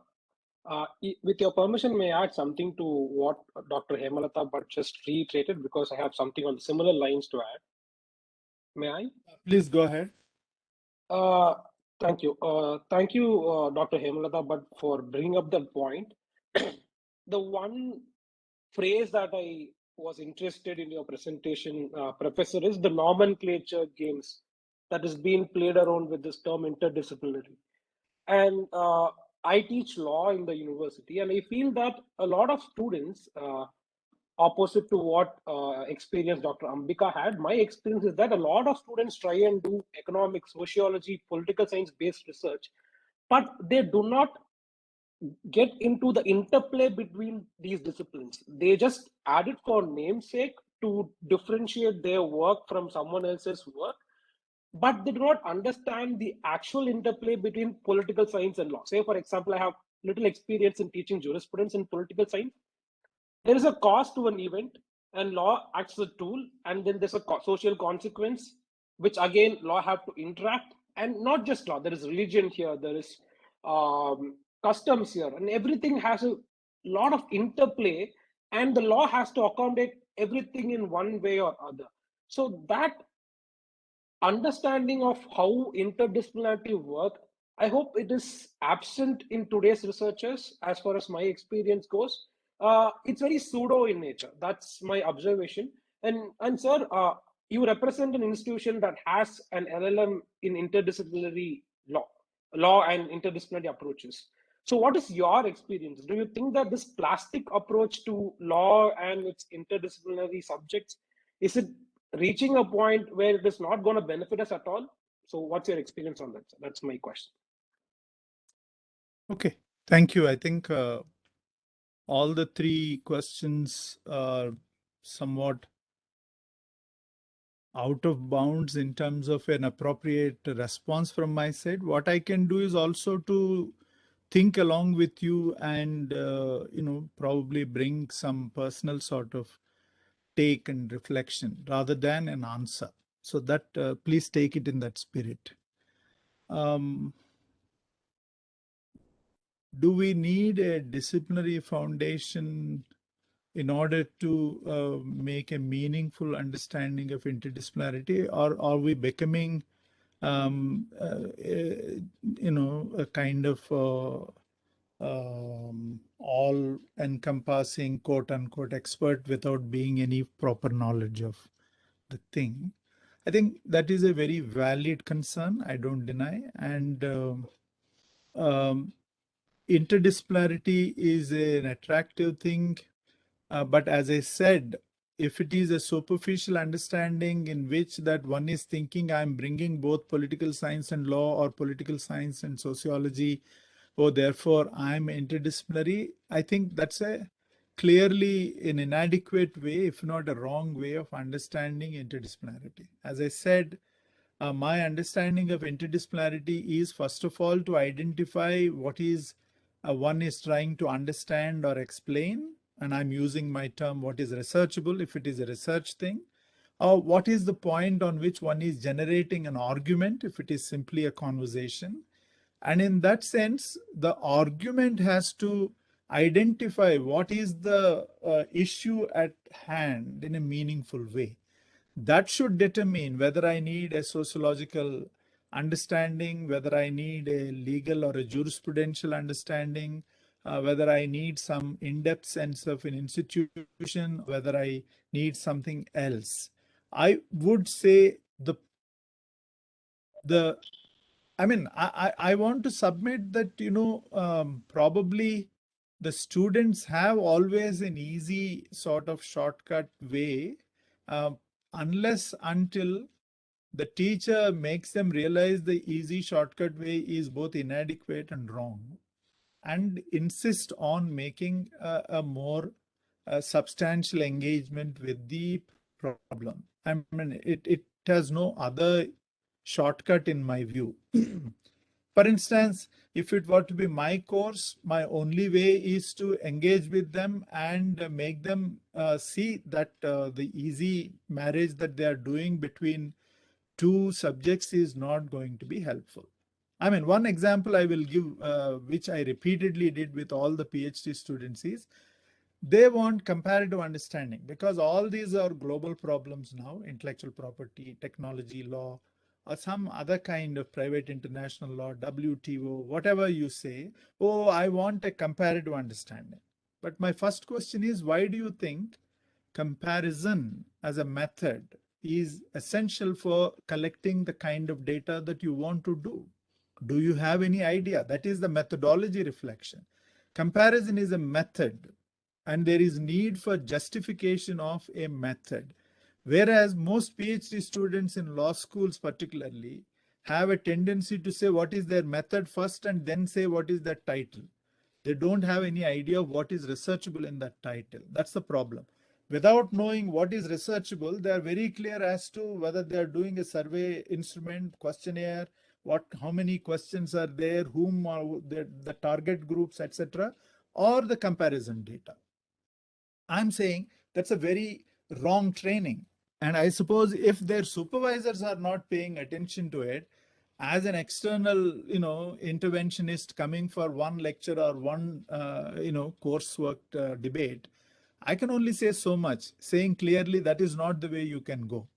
With your permission, may I add something to what Dr. Hemalata Bhatt just reiterated, because I have something on similar lines to add. May I? Please go ahead. Thank you. Thank you, Dr. Hemalata Bhatt, for bringing up that point. The one phrase that I was interested in your presentation, Professor, is the nomenclature games that is being played around with this term interdisciplinary. And I teach law in the university, and I feel that a lot of students, opposite to what experience Dr. Ambika had, my experience is that a lot of students try and do economics, sociology, political science based research, but they do not get into the interplay between these disciplines. They just add it for namesake to differentiate their work from someone else's work, but they do not understand the actual interplay between political science and law. Say, for example, I have little experience in teaching jurisprudence in political science. There is a cause to an event, and law acts as a tool, and then there's a social consequence, which again law have to interact and not just law, there is religion here, there is customs here, and everything has a lot of interplay, and the law has to accommodate everything in one way or other. So that understanding of how interdisciplinarity work, I hope it is absent in today's researchers as far as my experience goes. It's very pseudo in nature. That's my observation. And sir, you represent an institution that has an LLM in interdisciplinary law and interdisciplinary approaches. So what is your experience? Do you think that this plastic approach to law and its interdisciplinary subjects, is it reaching a point where it is not going to benefit us at all? So what's your experience on that? That's my question. Okay, thank you. I think all the three questions are somewhat out of bounds in terms of an appropriate response from my side. What I can do is also to think along with you and, probably bring some personal sort of take and reflection rather than an answer. So that please take it in that spirit. Do we need a disciplinary foundation in order to make a meaningful understanding of interdisciplinarity, or are we becoming, a kind of all-encompassing quote-unquote expert without being any proper knowledge of the thing? I think that is a very valid concern. I don't deny, and interdisciplinarity is an attractive thing. But as I said, if it is a superficial understanding in which that one is thinking I'm bringing both political science and law or political science and sociology, therefore I'm interdisciplinary, I think that's a clearly an inadequate way, if not a wrong way of understanding interdisciplinarity. As I said, my understanding of interdisciplinarity is first of all to identify what is one is trying to understand or explain, and I'm using my term what is researchable if it is a research thing, or what is the point on which one is generating an argument if it is simply a conversation. And in that sense, the argument has to identify what is the issue at hand in a meaningful way. That should determine whether I need a sociological understanding, whether I need a legal or a jurisprudential understanding, whether I need some in-depth sense of an institution, whether I need something else. I would say I want to submit that, probably the students have always an easy sort of shortcut way, unless until the teacher makes them realize the easy shortcut way is both inadequate and wrong, and insist on making a more substantial engagement with the problem. I mean, it has no other shortcut in my view. For instance, if it were to be my course, my only way is to engage with them and make them see that the easy marriage that they are doing between two subjects is not going to be helpful. I mean, one example I will give, which I repeatedly did with all the PhD students, is they want comparative understanding because all these are global problems now: intellectual property, technology law, or some other kind of private international law, WTO, whatever you say. Oh, I want a comparative understanding. But my first question is, why do you think comparison as a method is essential for collecting the kind of data that you want to do? Do you have any idea? That is the methodology reflection. Comparison is a method, and there is need for justification of a method. Whereas most PhD students in law schools particularly have a tendency to say what is their method first and then say what is their title. They don't have any idea of what is researchable in that title. That's the problem. Without knowing what is researchable, they are very clear as to whether they are doing a survey instrument, questionnaire, how many questions are there, whom are the target groups, etc., or the comparison data. I'm saying that's a very wrong training. And I suppose if their supervisors are not paying attention to it, as an external, interventionist coming for one lecture or one, coursework debate, I can only say so much, saying clearly that is not the way you can go.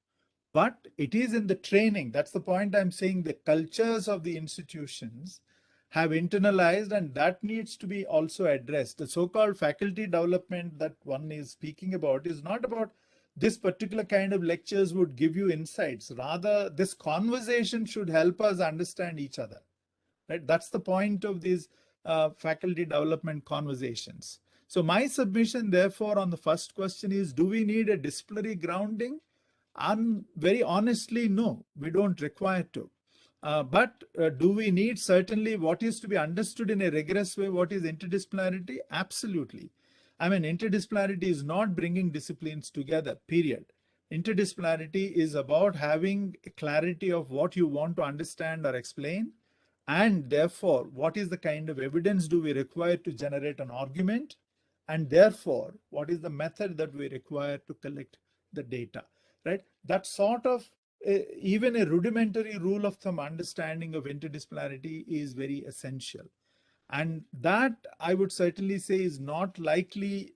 But it is in the training. That's the point I'm saying. The cultures of the institutions have internalized, and that needs to be also addressed. The so-called faculty development that one is speaking about is not about this particular kind of lectures would give you insights. Rather, this conversation should help us understand each other. Right? That's the point of these faculty development conversations. So my submission, therefore, on the first question is, do we need a disciplinary grounding? Very honestly, no, we don't require to. But do we need certainly what is to be understood in a rigorous way? What is interdisciplinarity? Absolutely. I mean, interdisciplinarity is not bringing disciplines together, period. Interdisciplinarity is about having clarity of what you want to understand or explain. And therefore, what is the kind of evidence do we require to generate an argument? And therefore, what is the method that we require to collect the data, right? That sort of even a rudimentary rule of thumb understanding of interdisciplinarity is very essential. And that I would certainly say is not likely,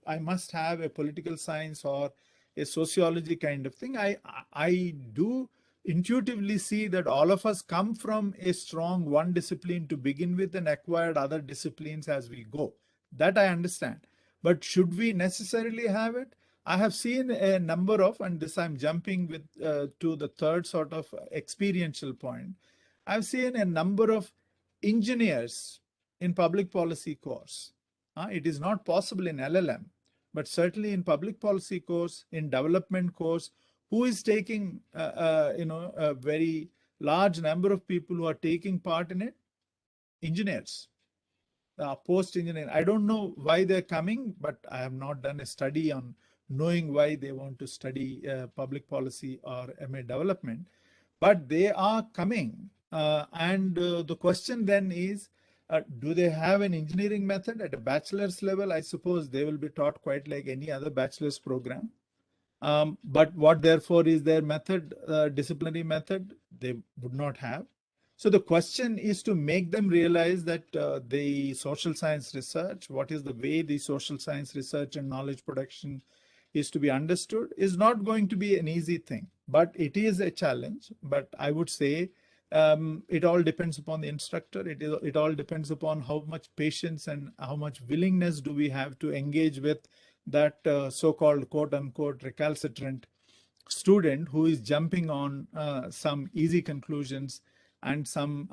I must have a political science or a sociology kind of thing. I do intuitively see that all of us come from a strong one discipline to begin with and acquired other disciplines as we go. That I understand. But should we necessarily have it? I have seen a number of, and this I'm jumping with to the third sort of experiential point. I've seen a number of engineers in public policy course. It is not possible in LLM, but certainly in public policy course, in development course, who is taking, a very large number of people who are taking part in it? Engineers, post-engineering. I don't know why they're coming, but I have not done a study on knowing why they want to study public policy or MA development, but they are coming. And the question then is, do they have an engineering method at a bachelor's level? I suppose they will be taught quite like any other bachelor's program. But what therefore is their method, disciplinary method? They would not have. So the question is to make them realize that the social science research, what is the way the social science research and knowledge production is to be understood, is not going to be an easy thing, but it is a challenge. But I would say it all depends upon the instructor. It all depends upon how much patience and how much willingness do we have to engage with that so-called quote unquote recalcitrant student who is jumping on some easy conclusions and some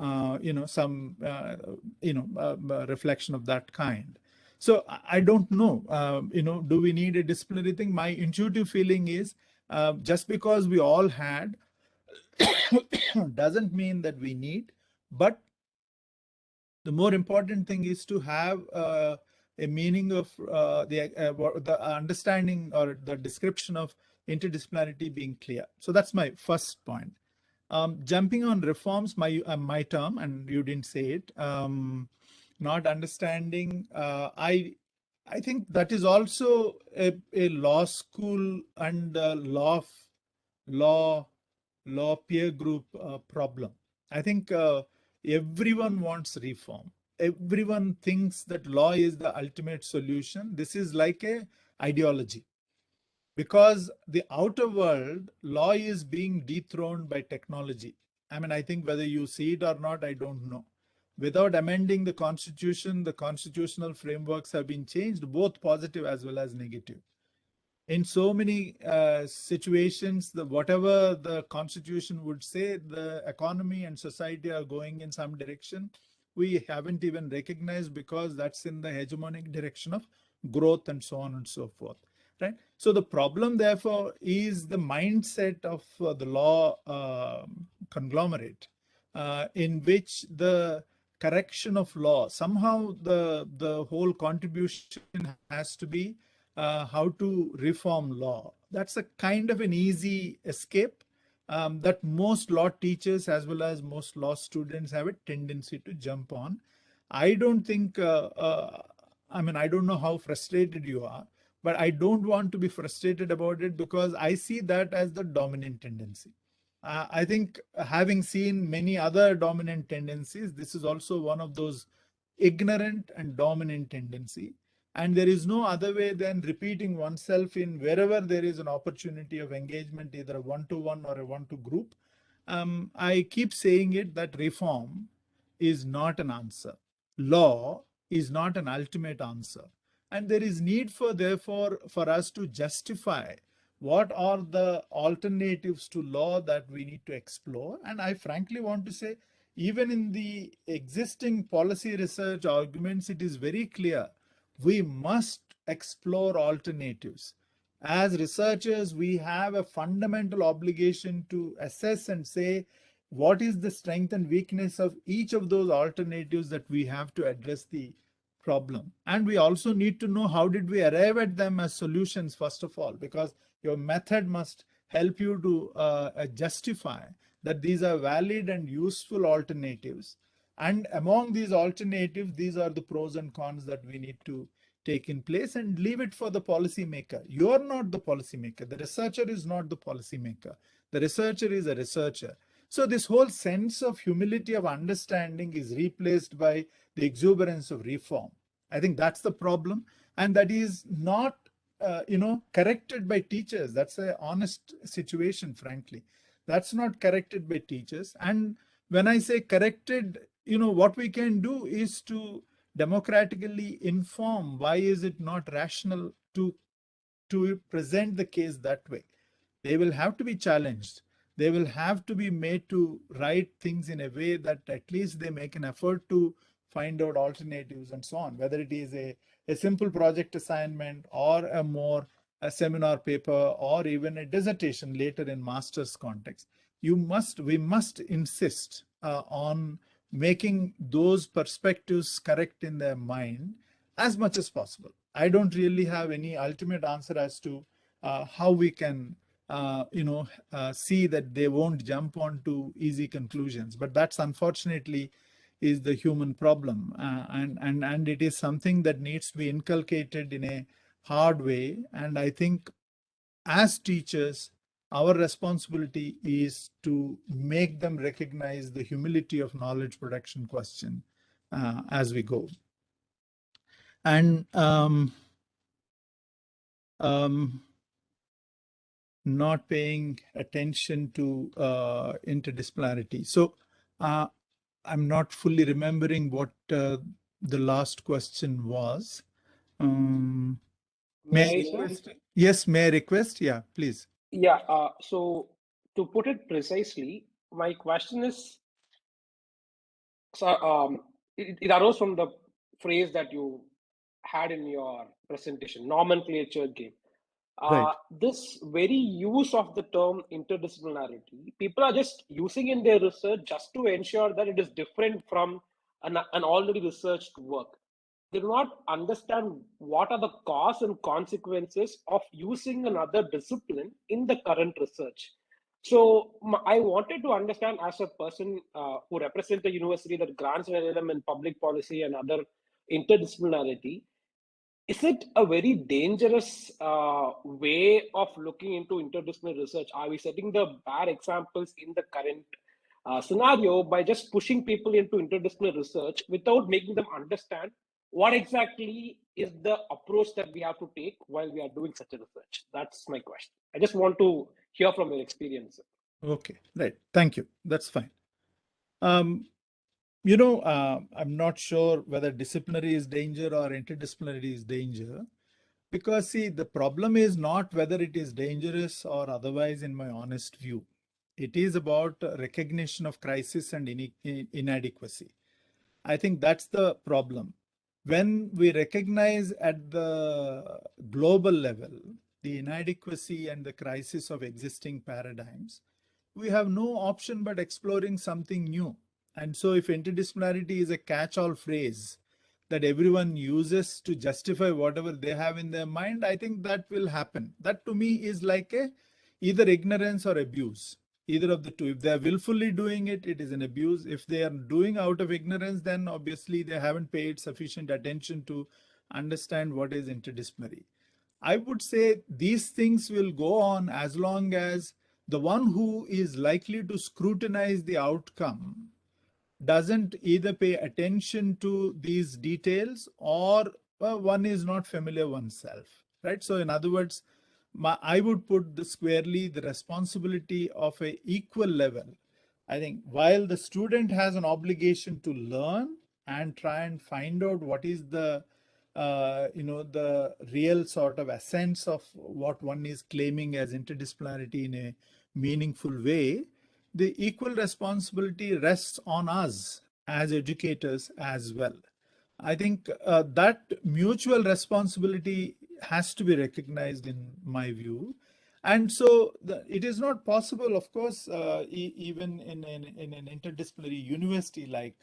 reflection of that kind. So I don't know, do we need a disciplinary thing? My intuitive feeling is just because we all had doesn't mean that we need, but the more important thing is to have a meaning of the understanding or the description of interdisciplinarity being clear. So that's my first point. Jumping on reforms, my term, and you didn't say it, not understanding. I think that is also a law school and law peer group problem. I think everyone wants reform. Everyone thinks that law is the ultimate solution. This is like a ideology. Because the outer world, law is being dethroned by technology. I mean, I think whether you see it or not, I don't know. Without amending the constitution, the constitutional frameworks have been changed, both positive as well as negative. In so many situations, whatever the constitution would say, the economy and society are going in some direction. We haven't even recognized because that's in the hegemonic direction of growth and so on and so forth. Right. So the problem, therefore, is the mindset of the law conglomerate in which the correction of law, somehow the whole contribution has to be how to reform law. That's a kind of an easy escape that most law teachers as well as most law students have a tendency to jump on. I don't think, I don't know how frustrated you are, but I don't want to be frustrated about it because I see that as the dominant tendency. I think having seen many other dominant tendencies, this is also one of those ignorant and dominant tendency. And there is no other way than repeating oneself in wherever there is an opportunity of engagement, either a one-to-one or a one-to-group. I keep saying it that reform is not an answer. Law is not an ultimate answer. And there is need for, therefore, for us to justify what are the alternatives to law that we need to explore. And I frankly want to say, even in the existing policy research arguments, it is very clear we must explore alternatives. As researchers, we have a fundamental obligation to assess and say what is the strength and weakness of each of those alternatives that we have to address the problem. And we also need to know how did we arrive at them as solutions, first of all, because your method must help you to justify that these are valid and useful alternatives. And among these alternatives, these are the pros and cons that we need to take in place, and leave it for the policymaker. You are not the policymaker. The researcher is not the policymaker. The researcher is a researcher. So this whole sense of humility of understanding is replaced by the exuberance of reform. I think that's the problem. And that is not corrected by teachers. That's an honest situation, frankly. That's not corrected by teachers. And when I say corrected, what we can do is to democratically inform why is it not rational to present the case that way. They will have to be challenged. They will have to be made to write things in a way that at least they make an effort to find out alternatives and so on, whether it is a simple project assignment or a seminar paper or even a dissertation later in master's context. We must insist on making those perspectives correct in their mind as much as possible. I don't really have any ultimate answer as to how we can see that they won't jump onto easy conclusions, but that's unfortunately is the human problem, and it is something that needs to be inculcated in a hard way. And I think as teachers, our responsibility is to make them recognize the humility of knowledge production question as we go. And not paying attention to interdisciplinarity. So I'm not fully remembering what the last question was. May I request? Yes, may I request? Yeah, please. Yeah, so to put it precisely, my question is, so it arose from the phrase that you had in your presentation, nomenclature game. Right. This very use of the term interdisciplinarity, people are just using in their research just to ensure that it is different from an already researched work. They do not understand what are the cause and consequences of using another discipline in the current research. So I wanted to understand, as a person who represents a university that grants an LLM in public policy and other interdisciplinarity, is it a very dangerous way of looking into interdisciplinary research? Are we setting the bad examples in the current scenario by just pushing people into interdisciplinary research without making them understand what exactly is the approach that we have to take while we are doing such a research? That's my question. I just want to hear from your experience. Okay, right. Thank you. That's fine. I'm not sure whether disciplinary is danger or interdisciplinary is danger, because see, the problem is not whether it is dangerous or otherwise, in my honest view. It is about recognition of crisis and inadequacy. I think that's the problem. When we recognize at the global level the inadequacy and the crisis of existing paradigms, we have no option but exploring something new. And so if interdisciplinarity is a catch-all phrase that everyone uses to justify whatever they have in their mind, I think that will happen. That to me is like either ignorance or abuse. Either of the two. If they are willfully doing it, it is an abuse. If they are doing out of ignorance, then obviously they haven't paid sufficient attention to understand what is interdisciplinary. I would say these things will go on as long as the one who is likely to scrutinize the outcome doesn't either pay attention to these details or one is not familiar oneself, right? So in other words, I would put squarely the responsibility of a equal level. I think while the student has an obligation to learn and try and find out what is the the real sort of essence of what one is claiming as interdisciplinarity in a meaningful way, the equal responsibility rests on us as educators as well. I think that mutual responsibility has to be recognized in my view. And so it is not possible, of course, even in an interdisciplinary university like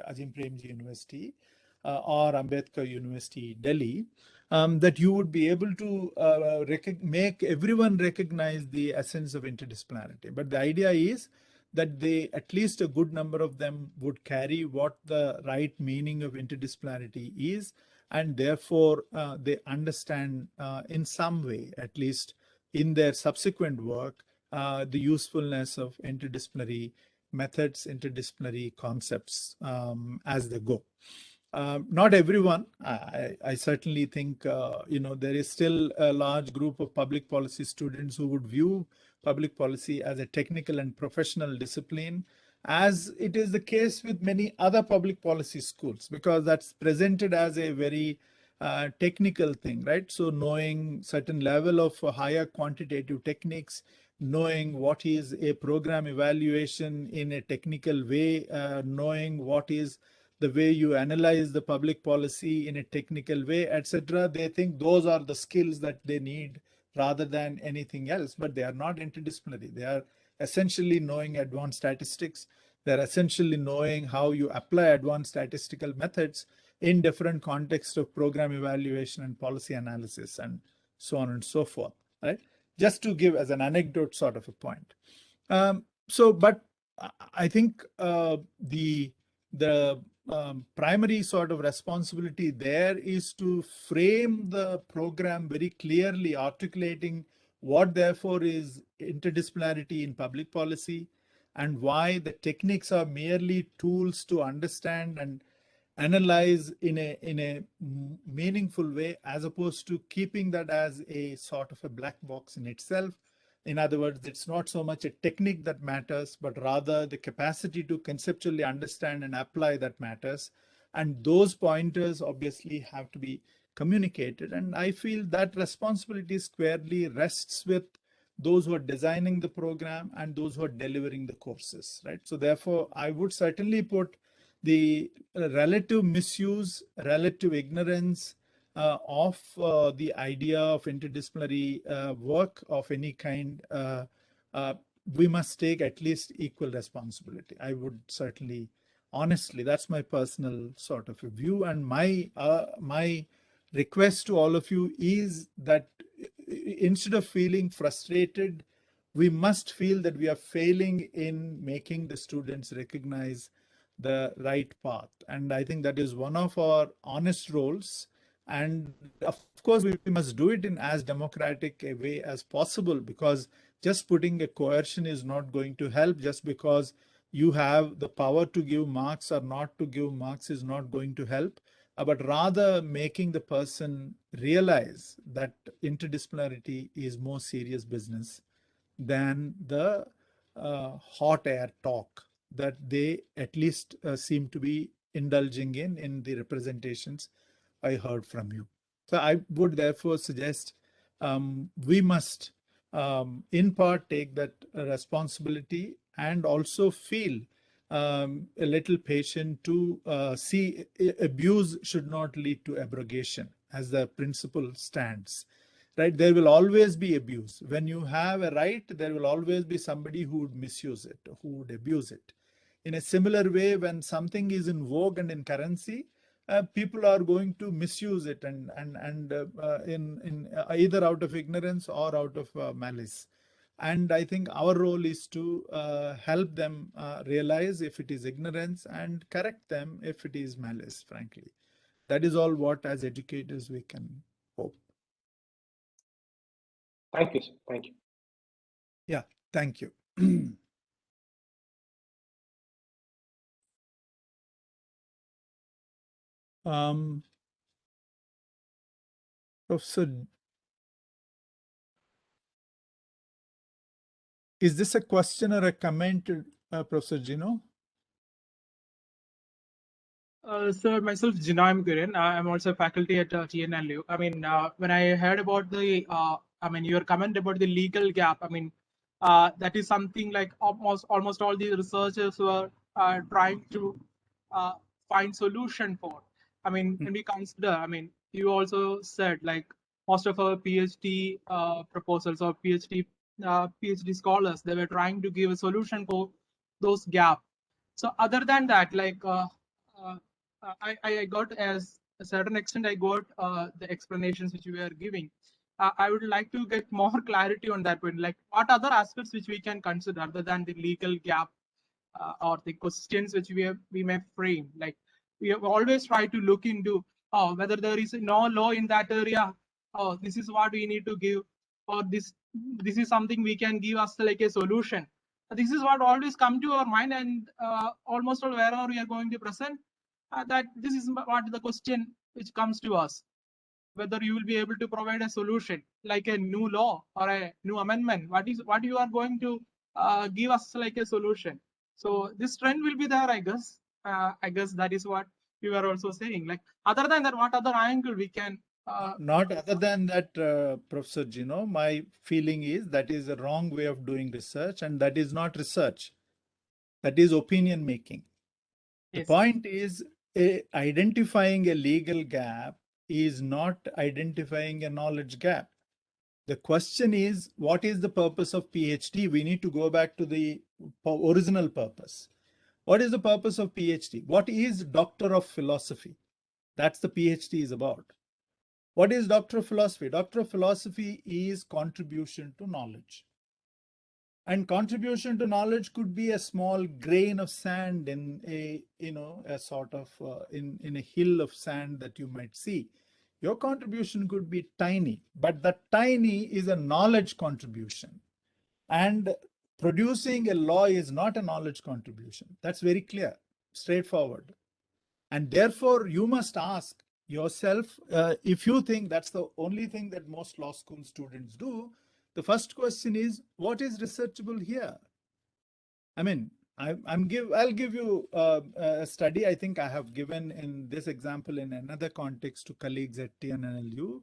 Ajim Premji University or Ambedkar University, Delhi, that you would be able to make everyone recognize the essence of interdisciplinarity. But the idea is that at least a good number of them would carry what the right meaning of interdisciplinarity is, and therefore they understand in some way, at least in their subsequent work, the usefulness of interdisciplinary methods, interdisciplinary concepts as they go. Not everyone. I certainly think there is still a large group of public policy students who would view public policy as a technical and professional discipline, as it is the case with many other public policy schools, because that's presented as a very technical thing, right? So knowing certain level of higher quantitative techniques, knowing what is a program evaluation in a technical way, knowing what is the way you analyze the public policy in a technical way, etc. They think those are the skills that they need rather than anything else, but they are not interdisciplinary. They are essentially knowing advanced statistics. They're essentially knowing how you apply advanced statistical methods in different contexts of program evaluation and policy analysis and so on and so forth, right? Just to give as an anecdote sort of a point. But I think the primary sort of responsibility there is to frame the program very clearly, articulating what therefore is interdisciplinarity in public policy and why the techniques are merely tools to understand and analyze in a meaningful way, as opposed to keeping that as a sort of a black box in itself. In other words, it's not so much a technique that matters, but rather the capacity to conceptually understand and apply that matters. And those pointers obviously have to be communicated. And I feel that responsibility squarely rests with those who are designing the program and those who are delivering the courses, right? So therefore, I would certainly put the relative misuse, relative ignorance, of the idea of interdisciplinary work of any kind, we must take at least equal responsibility. I would certainly, honestly, that's my personal sort of a view. And my request to all of you is that instead of feeling frustrated, we must feel that we are failing in making the students recognize the right path. And I think that is one of our honest roles. And of course, we must do it in as democratic a way as possible, because just putting a coercion is not going to help. Just because you have the power to give marks or not to give marks is not going to help, but rather making the person realize that interdisciplinarity is more serious business than the hot air talk that they at least seem to be indulging in the representations I heard from you. So I would therefore suggest we must in part take that responsibility and also feel a little patient to see abuse should not lead to abrogation, as the principle stands. Right? There will always be abuse. When you have a right, there will always be somebody who would misuse it, who would abuse it. In a similar way, when something is in vogue and in currency, people are going to misuse it and in either out of ignorance or out of malice. And I think our role is to help them realize if it is ignorance and correct them if it is malice, frankly. That is all what as educators we can hope. Thank you, sir. Thank you. Yeah. Thank you. Professor, is this a question or a comment, Professor Gino? So myself, Jinaim Kiran. I'm also faculty at TNNLU. I mean, when I heard about the, your comment about the legal gap, that is something like almost all the researchers were trying to find solution for. When we consider, you also said like most of our PhD proposals or PhD scholars, they were trying to give a solution for those gaps. So other than that, I got, as a certain extent, I got the explanations which you were giving. I would like to get more clarity on that point. Like, what other aspects which we can consider other than the legal gap or the questions which we may frame? Like, we have always tried to look into whether there is no law in that area. Oh, this is what we need to give, or this is something we can give us like a solution. This is what always come to our mind, and almost all wherever we are going to present, that this is what the question which comes to us, whether you will be able to provide a solution like a new law or a new amendment. What you are going to give us like a solution. So this trend will be there, I guess. I guess that is what you were also saying. Like, other than that, what other angle we can not other than that, Professor Gino, my feeling is that is a wrong way of doing research, and that is not research. That is opinion making. The Yes. point is, identifying a legal gap is not identifying a knowledge gap. The question is, what is the purpose of PhD? We need to go back to the original purpose. What is the purpose of PhD? What is Doctor of Philosophy? That's the PhD is about. What is Doctor of Philosophy? Doctor of Philosophy is contribution to knowledge. And contribution to knowledge could be a small grain of sand in a sort of in a hill of sand that you might see. Your contribution could be tiny, but that tiny is a knowledge contribution. And producing a law is not a knowledge contribution. That's very clear, straightforward. And therefore, you must ask yourself, if you think that's the only thing that most law school students do, the first question is, what is researchable here? I'll give you a study I think I have given in this example in another context to colleagues at TNNLU.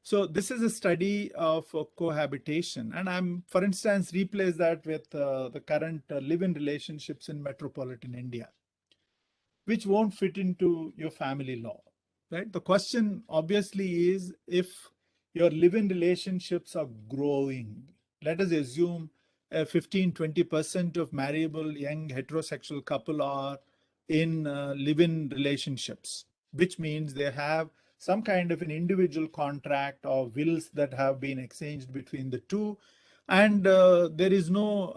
So this is a study of cohabitation, and I'm, for instance, replace that with the current live-in relationships in metropolitan India, which won't fit into your family law, right? The question obviously is, if your live-in relationships are growing, let us assume 15-20% of marriable young heterosexual couple are in live-in relationships, which means they have some kind of an individual contract or wills that have been exchanged between the two, and there is no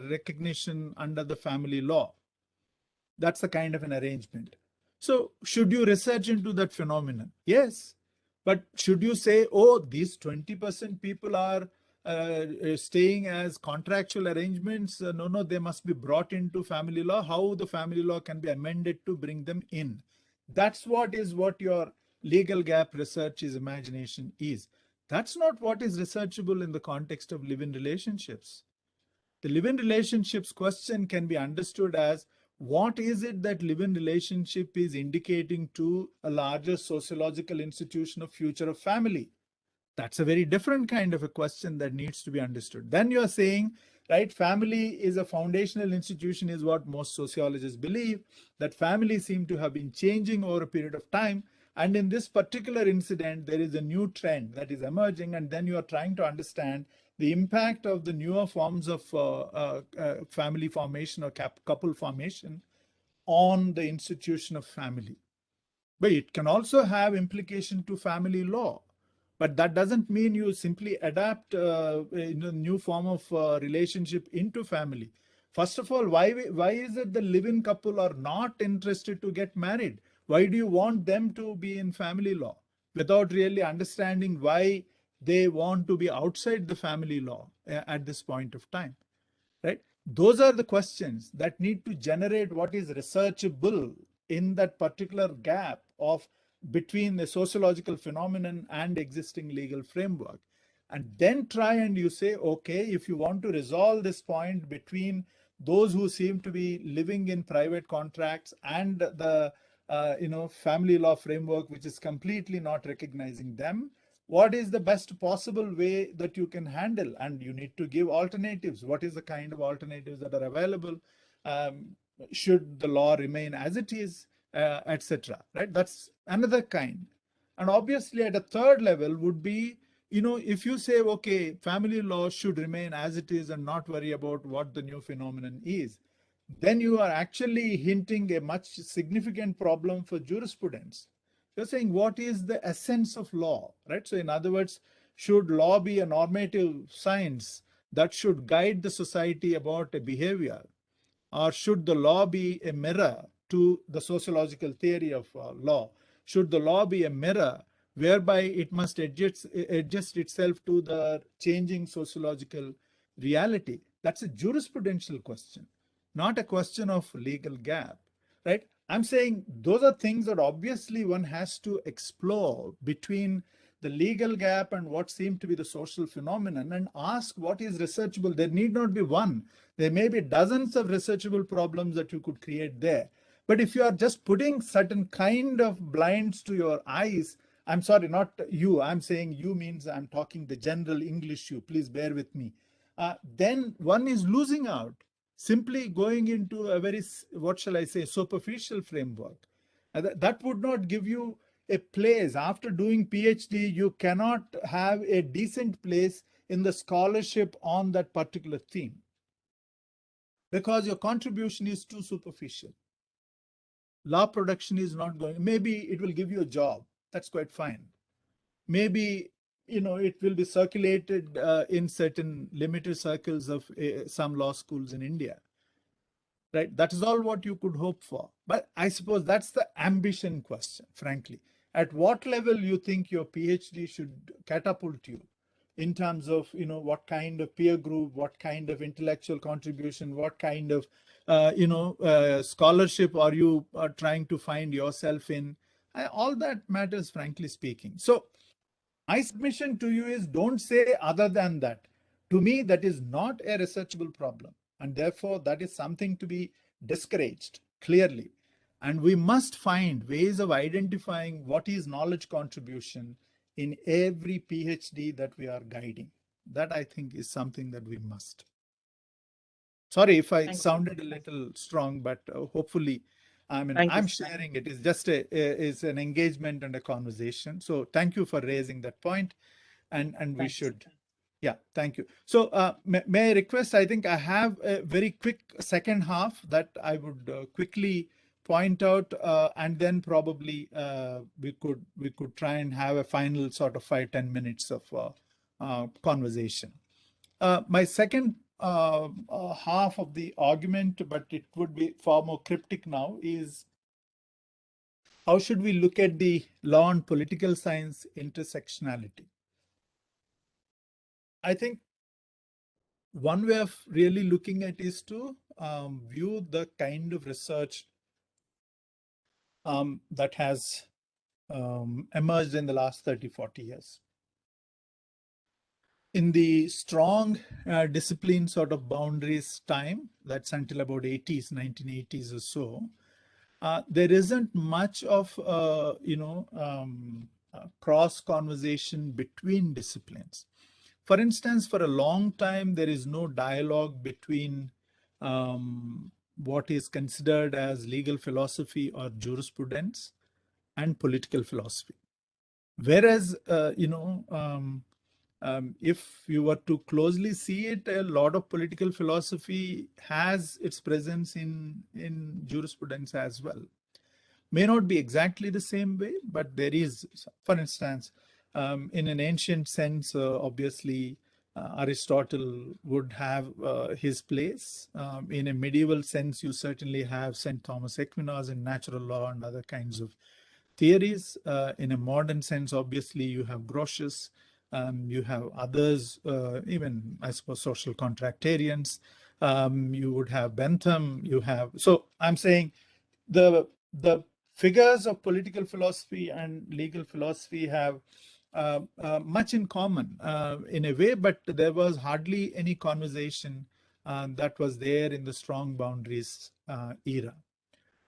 recognition under the family law. That's the kind of an arrangement. So should you research into that phenomenon? Yes. But should you say, oh, these 20% people are staying as contractual arrangements? No, they must be brought into family law. How the family law can be amended to bring them in? That's what your legal gap research is imagination is. That's not what is researchable in the context of live-in relationships. The live-in relationships question can be understood as, what is it that live-in relationship is indicating to a larger sociological institution of future of family? That's a very different kind of a question that needs to be understood. Then you're saying, right, family is a foundational institution is what most sociologists believe, that families seem to have been changing over a period of time. And in this particular incident, there is a new trend that is emerging. And then you are trying to understand the impact of the newer forms of family formation or couple formation on the institution of family. But it can also have implication to family law. But that doesn't mean you simply adapt a new form of relationship into family. First of all, why is it the live-in couple are not interested to get married? Why do you want them to be in family law? Without really understanding why they want to be outside the family law at this point of time, right? Those are the questions that need to generate what is researchable in that particular gap of between the sociological phenomenon and existing legal framework. And then try and you say, okay, if you want to resolve this point between those who seem to be living in private contracts and the family law framework, which is completely not recognizing them, what is the best possible way that you can handle? And you need to give alternatives. What is the kind of alternatives that are available? Should the law remain as it is, etc. Right? That's another kind. And obviously at a third level would be, if you say, okay, family law should remain as it is and not worry about what the new phenomenon is, then you are actually hinting a much significant problem for jurisprudence. You're saying, what is the essence of law, right? So in other words, should law be a normative science that should guide the society about a behavior? Or should the law be a mirror to the sociological theory of law? Should the law be a mirror whereby it must adjust itself to the changing sociological reality? That's a jurisprudential question, not a question of legal gap, right? I'm saying those are things that obviously one has to explore between the legal gap and what seemed to be the social phenomenon and ask what is researchable. There need not be one. There may be dozens of researchable problems that you could create there. But if you are just putting certain kind of blinds to your eyes, I'm sorry, not you, I'm saying you means I'm talking the general English you, please bear with me. Then one is losing out, simply going into a very, what shall I say, superficial framework. That would not give you a place. After doing PhD, you cannot have a decent place in the scholarship on that particular theme because your contribution is too superficial. Law production is not going, maybe it will give you a job. That's quite fine. Maybe, it will be circulated in certain limited circles of some law schools in India. Right? That is all what you could hope for. But I suppose that's the ambition question, frankly. At what level you think your PhD should catapult you in terms of, what kind of peer group, what kind of intellectual contribution, what kind of, scholarship are you trying to find yourself in? All that matters, frankly speaking. So my submission to you is don't say other than that. To me, that is not a researchable problem. And therefore, that is something to be discouraged clearly. And we must find ways of identifying what is knowledge contribution in every PhD that we are guiding. That I think is something that we must. Sorry if I sounded a little strong, but hopefully, I'm sharing it. It's just it's an engagement and a conversation. So thank you for raising that point. And we should. Yeah, thank you. So may I request, I think I have a very quick second half that I would quickly point out, and then probably we could try and have a final sort of 5-10 minutes of conversation. My second half of the argument, but it would be far more cryptic now, is how should we look at the law and political science intersectionality? I think one way of really looking at is to view the kind of research that has emerged in the last 30-40 years. In the strong discipline sort of boundaries time, that's until about 1980s or so, there isn't much of cross conversation between disciplines. For instance, for a long time, there is no dialogue between what is considered as legal philosophy or jurisprudence and political philosophy. Whereas, if you were to closely see it, a lot of political philosophy has its presence in jurisprudence as well. May not be exactly the same way, but there is, for instance, in an ancient sense, obviously, Aristotle would have his place. In a medieval sense, you certainly have St. Thomas Aquinas in natural law and other kinds of theories. In a modern sense, obviously, you have Grotius You have others, even I suppose social contractarians. You would have Bentham. You have, so I'm saying the figures of political philosophy and legal philosophy have much in common in a way, but there was hardly any conversation that was there in the strong boundaries era.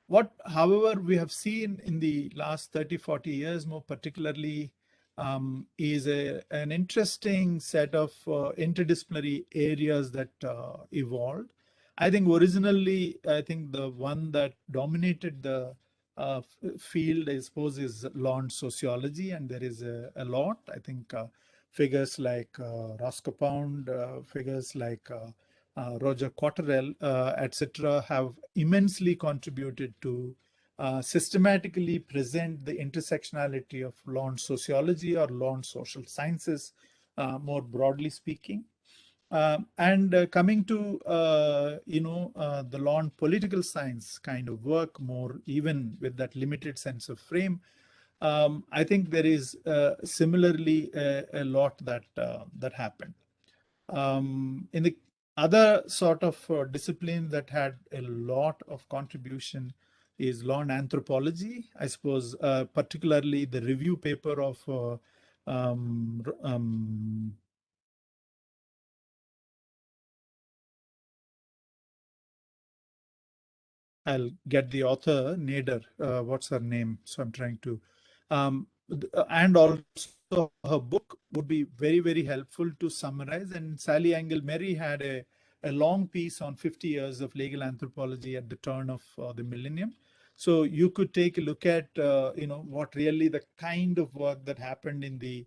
What, however, we have seen in the last 30, 40 years, more particularly, is an interesting set of interdisciplinary areas that evolved. I think originally, I think the one that dominated the field, I suppose, is law and sociology, and there is a lot. I think figures like Roscoe Pound, figures like Roger Cotterell, etc., have immensely contributed to systematically present the intersectionality of law and sociology or law and social sciences, more broadly speaking. Coming to the law and political science kind of work, more even with that limited sense of frame, I think there is similarly a lot that happened. In the other sort of discipline that had a lot of contribution is law and anthropology. I suppose particularly the review paper of I'll get the author, Nader, what's her name? So I'm trying to, and also her book would be very, very helpful to summarize. And Sally Engel Merry had a long piece on 50 years of legal anthropology at the turn of the millennium. So you could take a look at, what really the kind of work that happened in the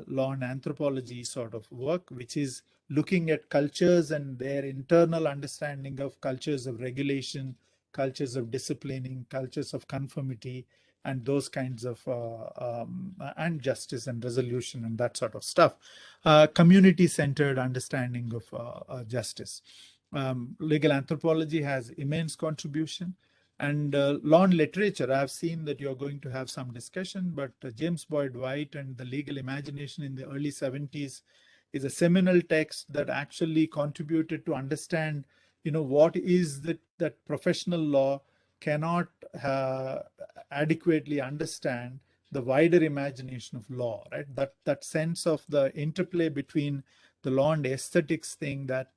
law and anthropology sort of work, which is looking at cultures and their internal understanding of cultures of regulation, cultures of disciplining, cultures of conformity, and those kinds of, and justice and resolution and that sort of stuff. Community-centered understanding of justice. Legal anthropology has immense contribution. And law and literature, I've seen that you're going to have some discussion, but James Boyd White and the Legal Imagination in the early 70s is a seminal text that actually contributed to understand what is that professional law cannot adequately understand the wider imagination of law, right? That sense of the interplay between the law and aesthetics thing that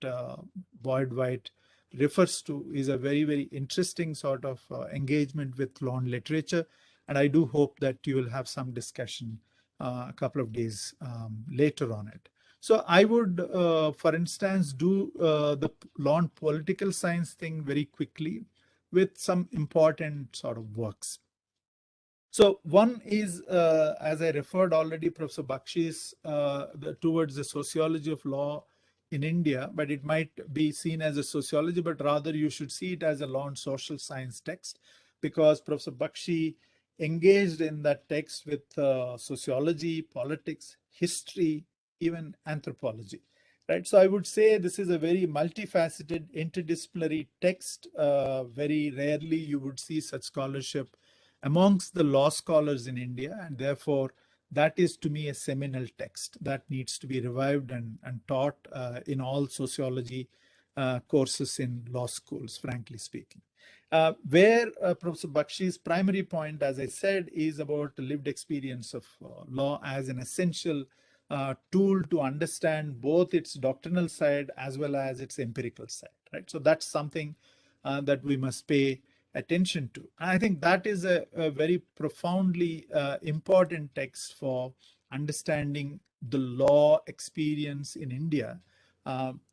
Boyd White refers to is a very, very interesting sort of engagement with law and literature. And I do hope that you will have some discussion a couple of days later on it. So I would, for instance, do the law and political science thing very quickly with some important sort of works. So one is, as I referred already, Professor Bakshi's towards the sociology of law in India, but it might be seen as a sociology, but rather you should see it as a law and social science text, because Professor Bakshi engaged in that text with sociology, politics, history, even anthropology, right? So I would say this is a very multifaceted interdisciplinary text. Very rarely you would see such scholarship amongst the law scholars in India, and therefore that is to me a seminal text that needs to be revived and taught in all sociology courses in law schools, frankly speaking. Where Professor Bakshi's primary point, as I said, is about the lived experience of law as an essential tool to understand both its doctrinal side as well as its empirical side, right? So that's something that we must pay attention to. I think that is a very profoundly important text for understanding the law experience in India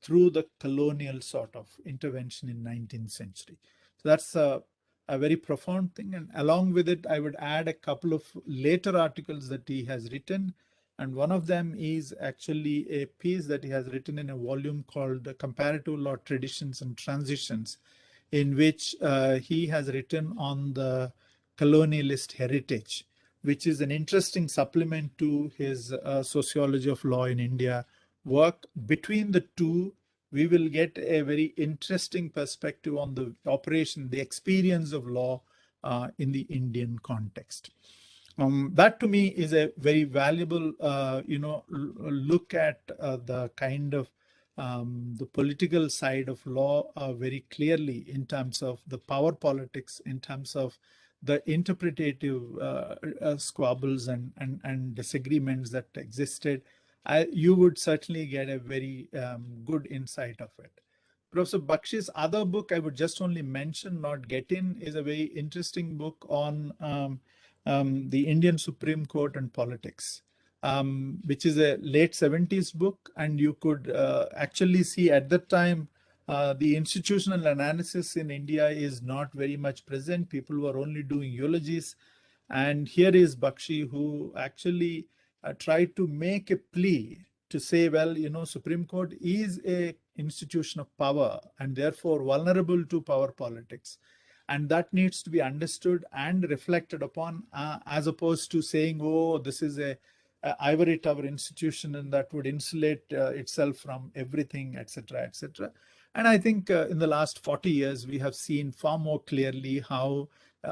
through the colonial sort of intervention in 19th century. So that's a very profound thing. And along with it, I would add a couple of later articles that he has written. And one of them is actually a piece that he has written in a volume called Comparative Law Traditions and Transitions, in which he has written on the colonialist heritage, which is an interesting supplement to his sociology of law in India work. Between the two, we will get a very interesting perspective on the operation, the experience of law in the Indian context. That to me is a very valuable, look at the kind of the political side of law very clearly in terms of the power politics, in terms of the interpretative squabbles and disagreements that existed. You would certainly get a very good insight of it. Professor Bakshi's other book I would just only mention, not get in, is a very interesting book on the Indian Supreme Court and politics, which is a late 70s book. And you could actually see at that time, the institutional analysis in India is not very much present. People were only doing eulogies. And here is Bakshi, who actually tried to make a plea to say, well, Supreme Court is a institution of power and therefore vulnerable to power politics. And that needs to be understood and reflected upon, as opposed to saying, oh, this is a ivory tower institution and that would insulate itself from everything, etc., etc. And I think in the last 40 years, we have seen far more clearly how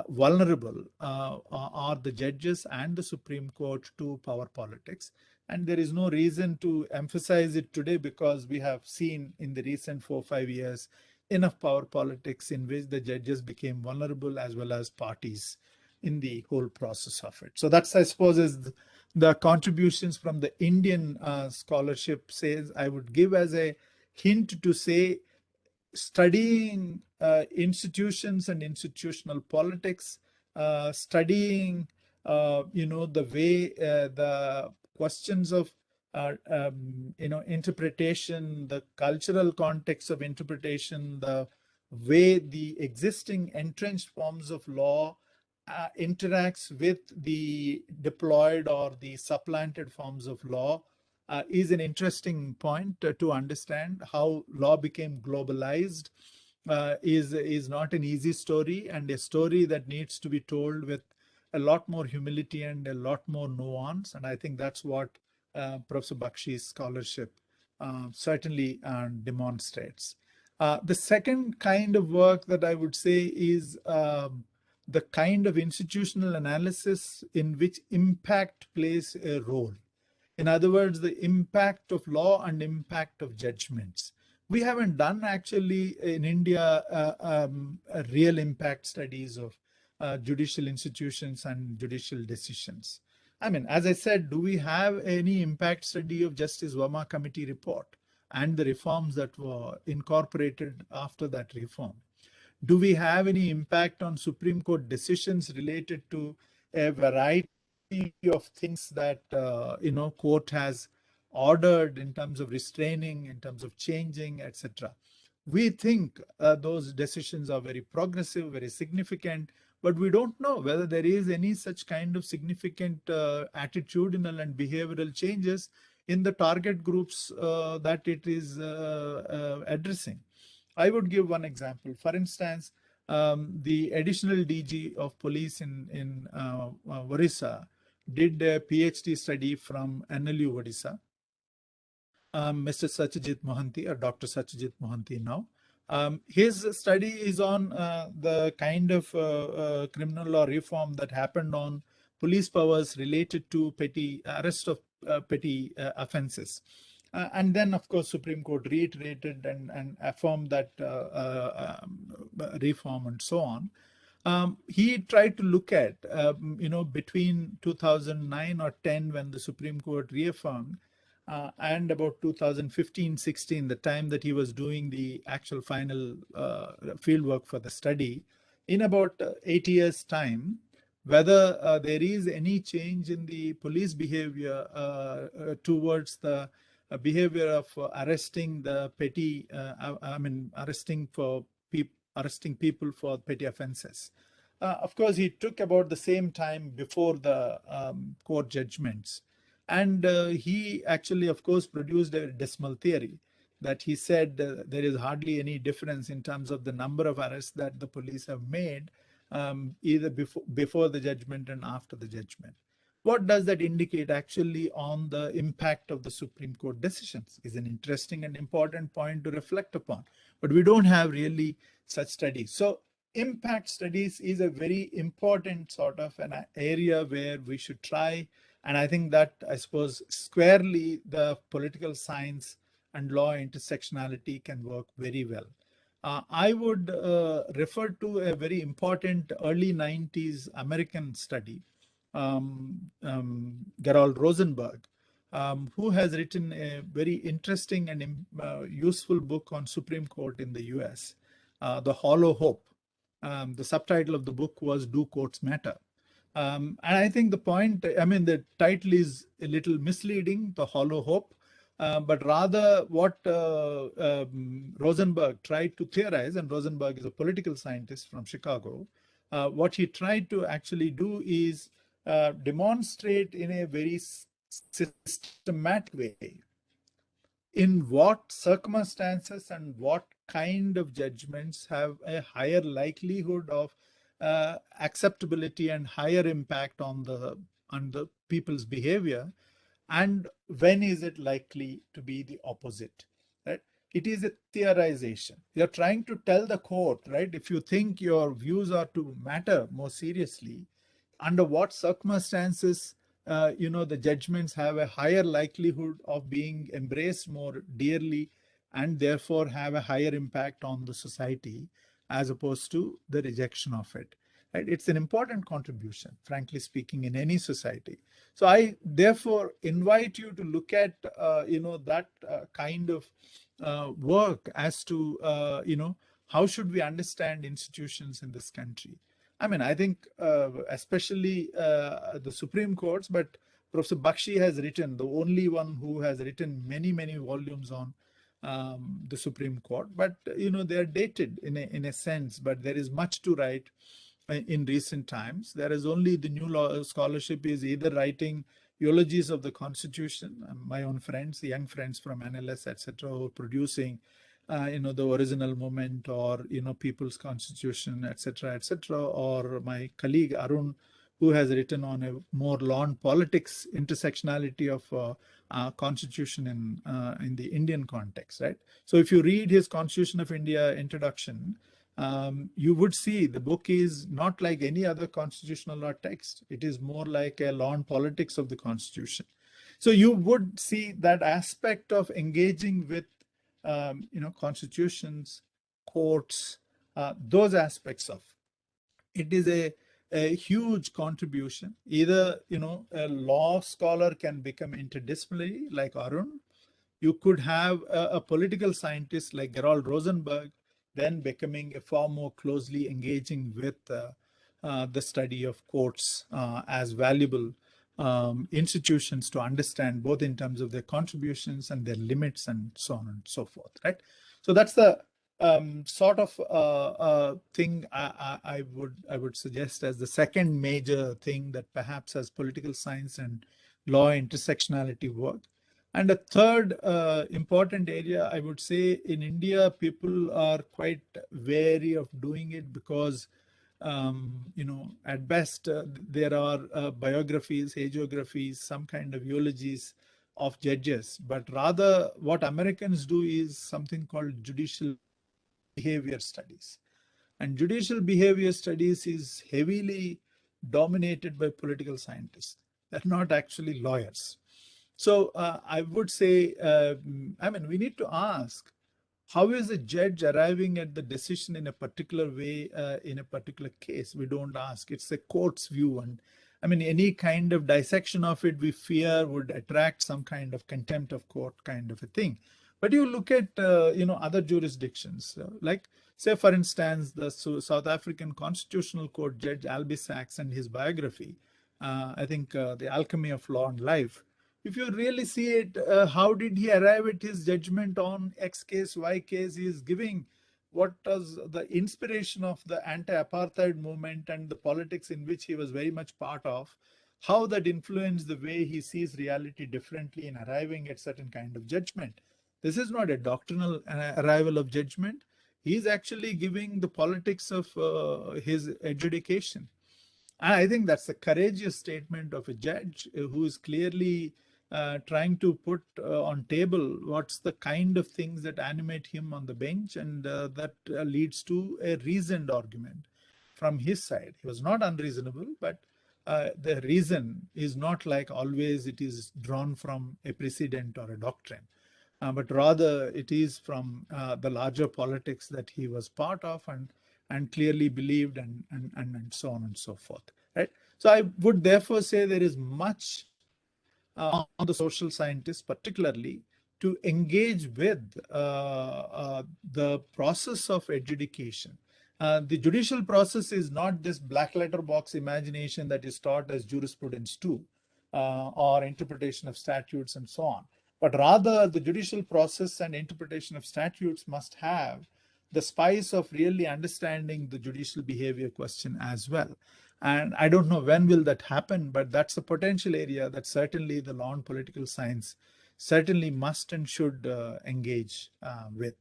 vulnerable are the judges and the Supreme Court to power politics. And there is no reason to emphasize it today, because we have seen in the recent 4 or 5 years enough power politics in which the judges became vulnerable as well as parties in the whole process of it. So that's, I suppose, is the contributions from the Indian scholarship says. I would give as a hint to say, studying institutions and institutional politics, studying, the way the questions of, interpretation, the cultural context of interpretation, the way the existing entrenched forms of law interacts with the deployed or the supplanted forms of law is an interesting point to understand. How law became globalized is not an easy story, and a story that needs to be told with a lot more humility and a lot more nuance. And I think that's what Professor Bakshi's scholarship certainly demonstrates. The second kind of work that I would say is the kind of institutional analysis in which impact plays a role. In other words, the impact of law and impact of judgments. We haven't done actually in India real impact studies of judicial institutions and judicial decisions. I mean, as I said, do we have any impact study of Justice Verma Committee report and the reforms that were incorporated after that reform? Do we have any impact on Supreme Court decisions related to a variety of things that court has ordered in terms of restraining, in terms of changing, etc.? We think those decisions are very progressive, very significant, but we don't know whether there is any such kind of significant attitudinal and behavioral changes in the target groups that it is addressing. I would give one example. For instance, the additional DG of police in Orissa did a PhD study from NLU Odisha. Mr. Satyajit Mohanty, or Dr. Satyajit Mohanty now. His study is on the kind of criminal law reform that happened on police powers related to petty arrest of petty offenses. And then, of course, Supreme Court reiterated and affirmed that reform and so on. He tried to look at, between 2009 or 10, when the Supreme Court reaffirmed, and about 2015-16, the time that he was doing the actual final field work for the study, in about 8 years' time, whether there is any change in the police behavior towards the behavior of arresting the petty, arresting people for petty offenses. Of course, he took about the same time before the court judgments. And he actually, of course, produced a decimal theory that he said there is hardly any difference in terms of the number of arrests that the police have made either before the judgment and after the judgment. What does that indicate actually on the impact of the Supreme Court decisions is an interesting and important point to reflect upon. But we don't have really such studies. So impact studies is a very important sort of an area where we should try. And I think that, I suppose, squarely the political science and law intersectionality can work very well. I would refer to a very important early 90s American study, Gerald Rosenberg, who has written a very interesting and useful book on Supreme Court in the US, The Hollow Hope. The subtitle of the book was Do Courts Matter? And I think the point, I mean, the title is a little misleading, The Hollow Hope, but rather what Rosenberg tried to theorize, and Rosenberg is a political scientist from Chicago, what he tried to actually do is demonstrate in a very systematic way in what circumstances and what kind of judgments have a higher likelihood of acceptability and higher impact on the people's behavior, and when is it likely to be the opposite, right? It is a theorization. You're trying to tell the court, right, if you think your views are to matter more seriously, under what circumstances the judgments have a higher likelihood of being embraced more dearly and therefore have a higher impact on the society as opposed to the rejection of it. Right? It's an important contribution, frankly speaking, in any society. So I therefore invite you to look at that kind of work as to how should we understand institutions in this country. I mean, I think especially the Supreme Courts, but Professor Bakshi has written, the only one who has written many, many volumes on the Supreme Court. But, they are dated in a sense, but there is much to write in recent times. There is only the new law scholarship is either writing eulogies of the Constitution, my own friends, the young friends from NLS, etc., who are producing the original moment or, People's Constitution, etc., or my colleague Arun, who has written on a more lawn politics intersectionality of Constitution in the Indian context, right? So if you read his Constitution of India introduction, you would see the book is not like any other constitutional law text. It is more like a lawn politics of the Constitution. So you would see that aspect of engaging with constitutions, courts, those aspects of it is a huge contribution. Either, a law scholar can become interdisciplinary like Arun. You could have a political scientist like Gerald Rosenberg, then becoming a far more closely engaging with the study of courts as valuable institutions to understand, both in terms of their contributions and their limits and so on and so forth, right? So that's the sort of thing I would suggest as the second major thing that perhaps as political science and law intersectionality work. And a third important area, I would say, in India, people are quite wary of doing it because at best, there are biographies, hagiographies, some kind of eulogies of judges. But rather, what Americans do is something called judicial behavior studies. And judicial behavior studies is heavily dominated by political scientists. They're not actually lawyers. So I would say, we need to ask, how is a judge arriving at the decision in a particular way in a particular case? We don't ask. It's a court's view. And any kind of dissection of it, we fear would attract some kind of contempt of court kind of a thing. But you look at, other jurisdictions, like, say, for instance, the South African Constitutional Court Judge Albie Sachs and his biography, I think The Alchemy of Law and Life. If you really see it, how did he arrive at his judgment on X case, Y case? He is giving what was the inspiration of the anti-apartheid movement and the politics in which he was very much part of, how that influenced the way he sees reality differently in arriving at certain kind of judgment. This is not a doctrinal arrival of judgment. He is actually giving the politics of his adjudication. I think that's a courageous statement of a judge who is clearly trying to put on table what's the kind of things that animate him on the bench, and that leads to a reasoned argument from his side. He was not unreasonable, but the reason is not like always it is drawn from a precedent or a doctrine, but rather it is from the larger politics that he was part of and clearly believed, and so on and so forth. Right. So I would therefore say there is much on the social scientists, particularly, to engage with the process of adjudication. The judicial process is not this black letter box imagination that is taught as jurisprudence too, or interpretation of statutes and so on. But rather, the judicial process and interpretation of statutes must have the spice of really understanding the judicial behavior question as well. And I don't know when will that happen, but that's a potential area that certainly the law and political science certainly must and should engage with.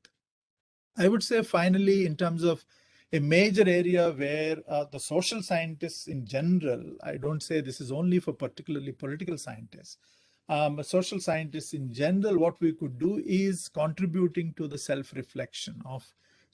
I would say finally, in terms of a major area where the social scientists in general, I don't say this is only for particularly political scientists, but social scientists in general, what we could do is contributing to the self-reflection of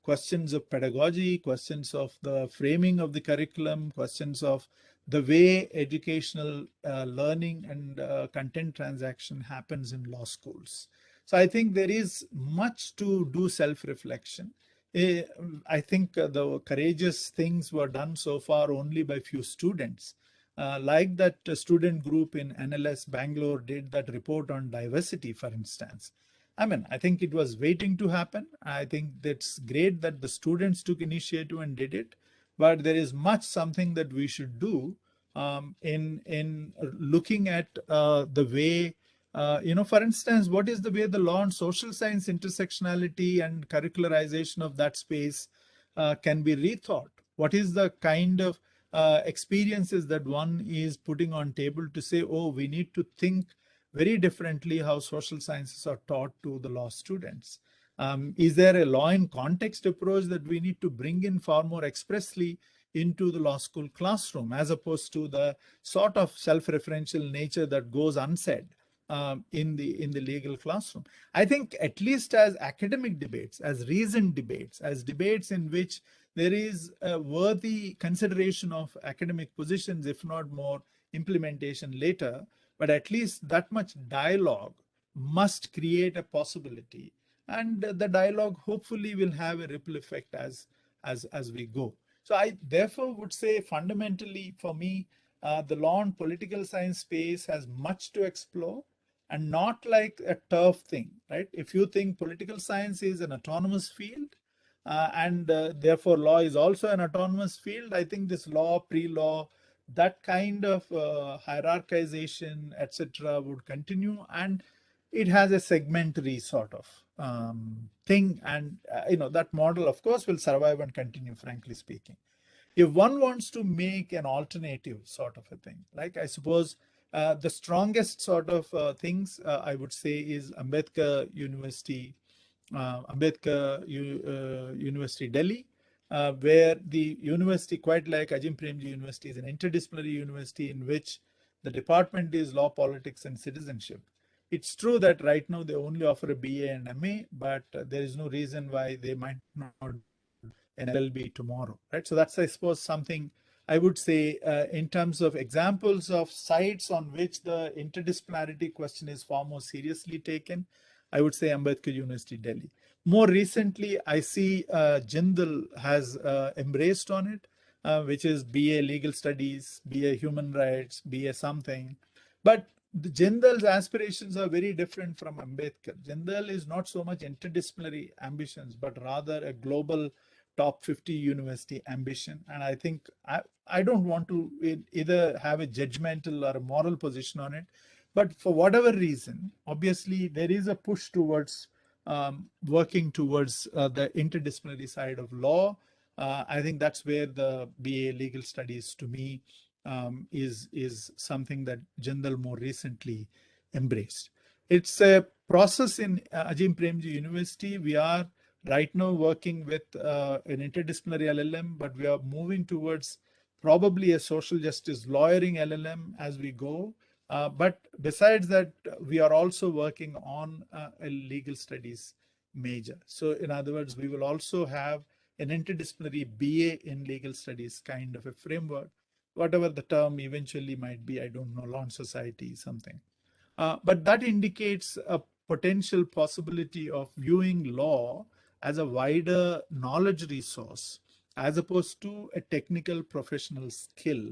questions of pedagogy, questions of the framing of the curriculum, questions of the way educational learning and content transaction happens in law schools. So I think there is much to do self-reflection. I think the courageous things were done so far only by few students. Like that student group in NLS Bangalore did that report on diversity, for instance. I mean, I think it was waiting to happen. I think that's great that the students took initiative and did it, but there is much something that we should do in looking at the way, for instance, what is the way the law and social science intersectionality and curricularization of that space can be rethought? What is the kind of experiences that one is putting on table to say, oh, we need to think very differently how social sciences are taught to the law students? Is there a law in context approach that we need to bring in far more expressly into the law school classroom, as opposed to the sort of self-referential nature that goes unsaid in the legal classroom? I think at least as academic debates, as reasoned debates, as debates in which there is a worthy consideration of academic positions, if not more implementation later, but at least that much dialogue must create a possibility. And the dialogue hopefully will have a ripple effect as we go. So I therefore would say fundamentally for me, the law and political science space has much to explore, and not like a turf thing, right? If you think political science is an autonomous field, and therefore law is also an autonomous field, I think this law, pre-law, that kind of hierarchization, etc., would continue, and it has a segmentary sort of thing, and that model, of course, will survive and continue, frankly speaking. If one wants to make an alternative sort of a thing, like I suppose the strongest sort of things I would say is Ambedkar University, University Delhi, where the university, quite like Ajim Premji University, is an interdisciplinary university in which the department is law, politics, and citizenship. It's true that right now they only offer a BA and MA, but there is no reason why they might not an LLB tomorrow, right? So that's, I suppose, something I would say in terms of examples of sites on which the interdisciplinarity question is far more seriously taken. I would say Ambedkar University, Delhi. More recently, I see Jindal has embraced on it, which is BA Legal Studies, BA Human Rights, BA something. But the Jindal's aspirations are very different from Ambedkar. Jindal is not so much interdisciplinary ambitions, but rather a global top 50 university ambition. And I think I don't want to either have a judgmental or a moral position on it, but for whatever reason, obviously there is a push towards working towards the interdisciplinary side of law. I think that's where the BA Legal Studies, to me, is something that Jindal more recently embraced. It's a process in Ajim Premji University. We are right now working with an interdisciplinary LLM, but we are moving towards probably a social justice lawyering LLM as we go. But besides that, we are also working on a legal studies major. So in other words, we will also have an interdisciplinary BA in legal studies kind of a framework, whatever the term eventually might be. I don't know, law and society, something. But that indicates a potential possibility of viewing law as a wider knowledge resource as opposed to a technical professional skill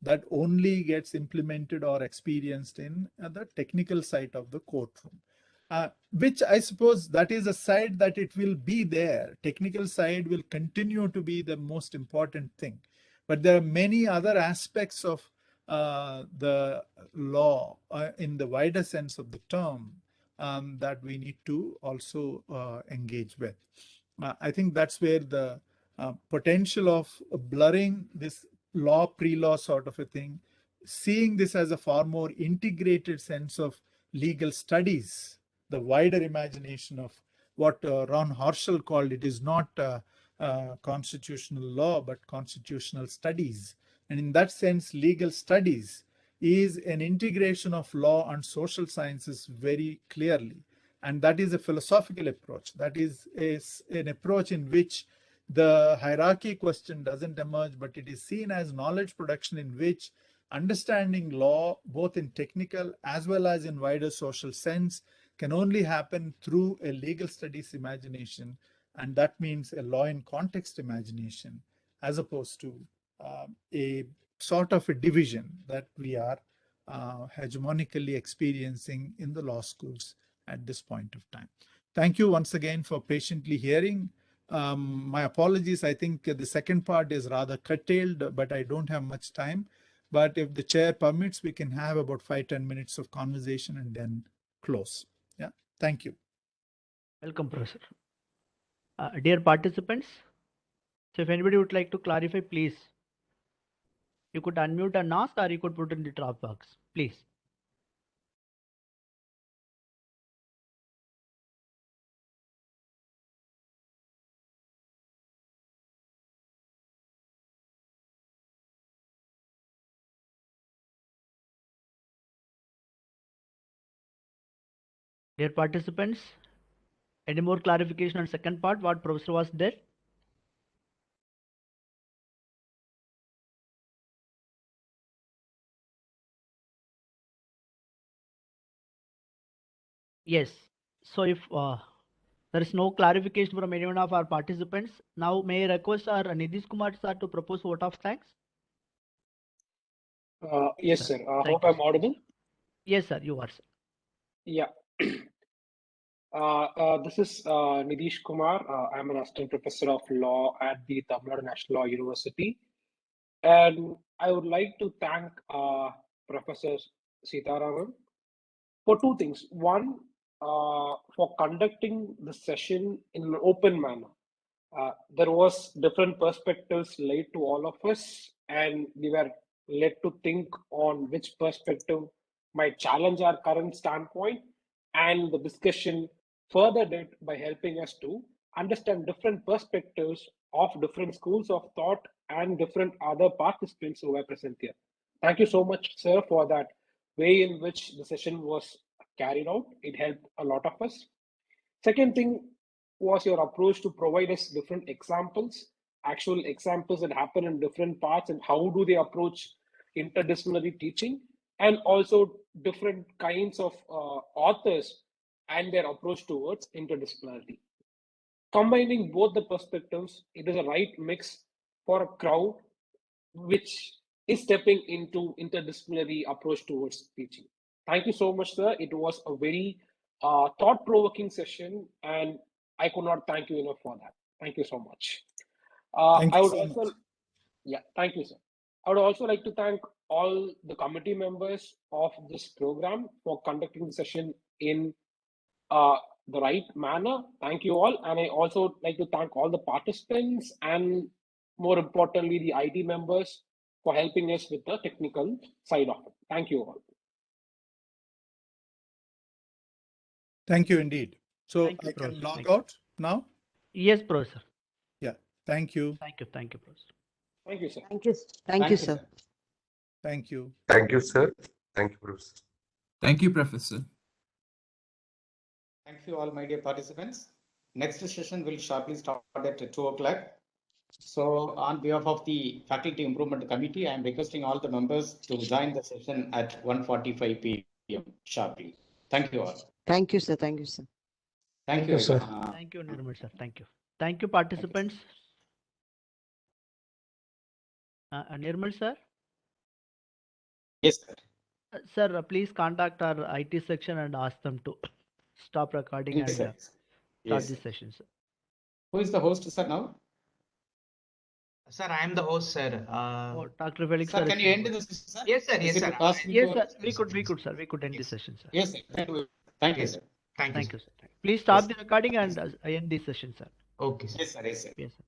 that only gets implemented or experienced in the technical side of the courtroom. Which I suppose that is a side that it will be there. Technical side will continue to be the most important thing. But there are many other aspects of the law in the wider sense of the term that we need to also engage with. I think that's where the potential of blurring this law, pre-law sort of a thing, seeing this as a far more integrated sense of legal studies, the wider imagination of what Ron Horschel called it is not constitutional law, but constitutional studies. And in that sense, legal studies is an integration of law and social sciences very clearly. And that is a philosophical approach. That is an approach in which the hierarchy question doesn't emerge, but it is seen as knowledge production in which understanding law, both in technical as well as in wider social sense, can only happen through a legal studies imagination. And that means a law in context imagination, as opposed to a sort of a division that we are hegemonically experiencing in the law schools at this point of time. Thank you once again for patiently hearing. My apologies. I think the second part is rather curtailed, but I don't have much time. But if the chair permits, we can have about 5-10 minutes of conversation and then close. Yeah, thank you. Welcome, Professor. Dear participants, so if anybody would like to clarify, please, you could unmute and ask, or you could put in the drop box, please. Dear participants, any more clarification on second part, what Professor was there? Yes. So if there is no clarification from anyone of our participants, now may I request our Nitish Kumar sir to propose vote of thanks? Yes, sir. I Thank hope you, I'm sir. audible. Yes, sir, you are, sir. Yeah. This is Nitish Kumar. I'm an assistant professor of law at the Tamil Nadu National Law University. And I would like to thank Professor Sitharamam for two things. One, for conducting the session in an open manner. There was different perspectives laid to all of us, and we were led to think on which perspective might challenge our current standpoint, and the discussion furthered it by helping us to understand different perspectives of different schools of thought and different other participants who were present here. Thank you so much, sir, for that way in which the session was carried out. It helped a lot of us. Second thing was your approach to provide us different examples, actual examples that happen in different parts, and how do they approach interdisciplinary teaching, and also different kinds of authors and their approach towards interdisciplinarity. Combining both the perspectives, it is a right mix for a crowd which is stepping into interdisciplinary approach towards teaching. Thank you so much, sir. It was a very thought-provoking session, and I could not thank you enough for that. Thank you so much. Thank I you would so also, much. yeah, thank you, sir. I would also like to thank all the committee members of this program for conducting the session in the right manner. Thank you all. And I also like to thank all the participants and more importantly, the IT members for helping us with the technical side of it. Thank you all. Thank you indeed. So Thank you, I can Professor. log Thank you. out now? Yes, Professor. Yeah, thank you. Thank you, Professor. Thank you, sir. Thank you. Thank you, sir. Thank you. Thank you, sir. Thank you, Professor. Thank you, Professor. Thank you all, my dear participants. Next session will sharply start at 2 o'clock. So on behalf of the Faculty Improvement Committee, I am requesting all the members to join the session at 1:45 p.m. sharply. Thank you all. Thank you, sir. Thank you, sir. Thank you, sir. Thank you, Nirmal sir. Thank you. Thank you, participants. Nirmal sir? Yes, sir. Sir, please contact our IT section and ask them to stop recording Yes, and sir. start Yes, this sir. session, sir. Who is the host, sir, now? Sir, I am the host, sir. Oh, Dr. Felix Sir, sir. can you end this, sir? Yes, sir. Yes, Is sir. it possible Yes, to- sir. We could, sir. We could end this session, sir. Yes, sir. Thank you, sir. Thank you, Thank sir. you, sir. Please stop the recording and end this session, sir. Okay, sir. Yes, sir. Yes, sir. Yes, sir.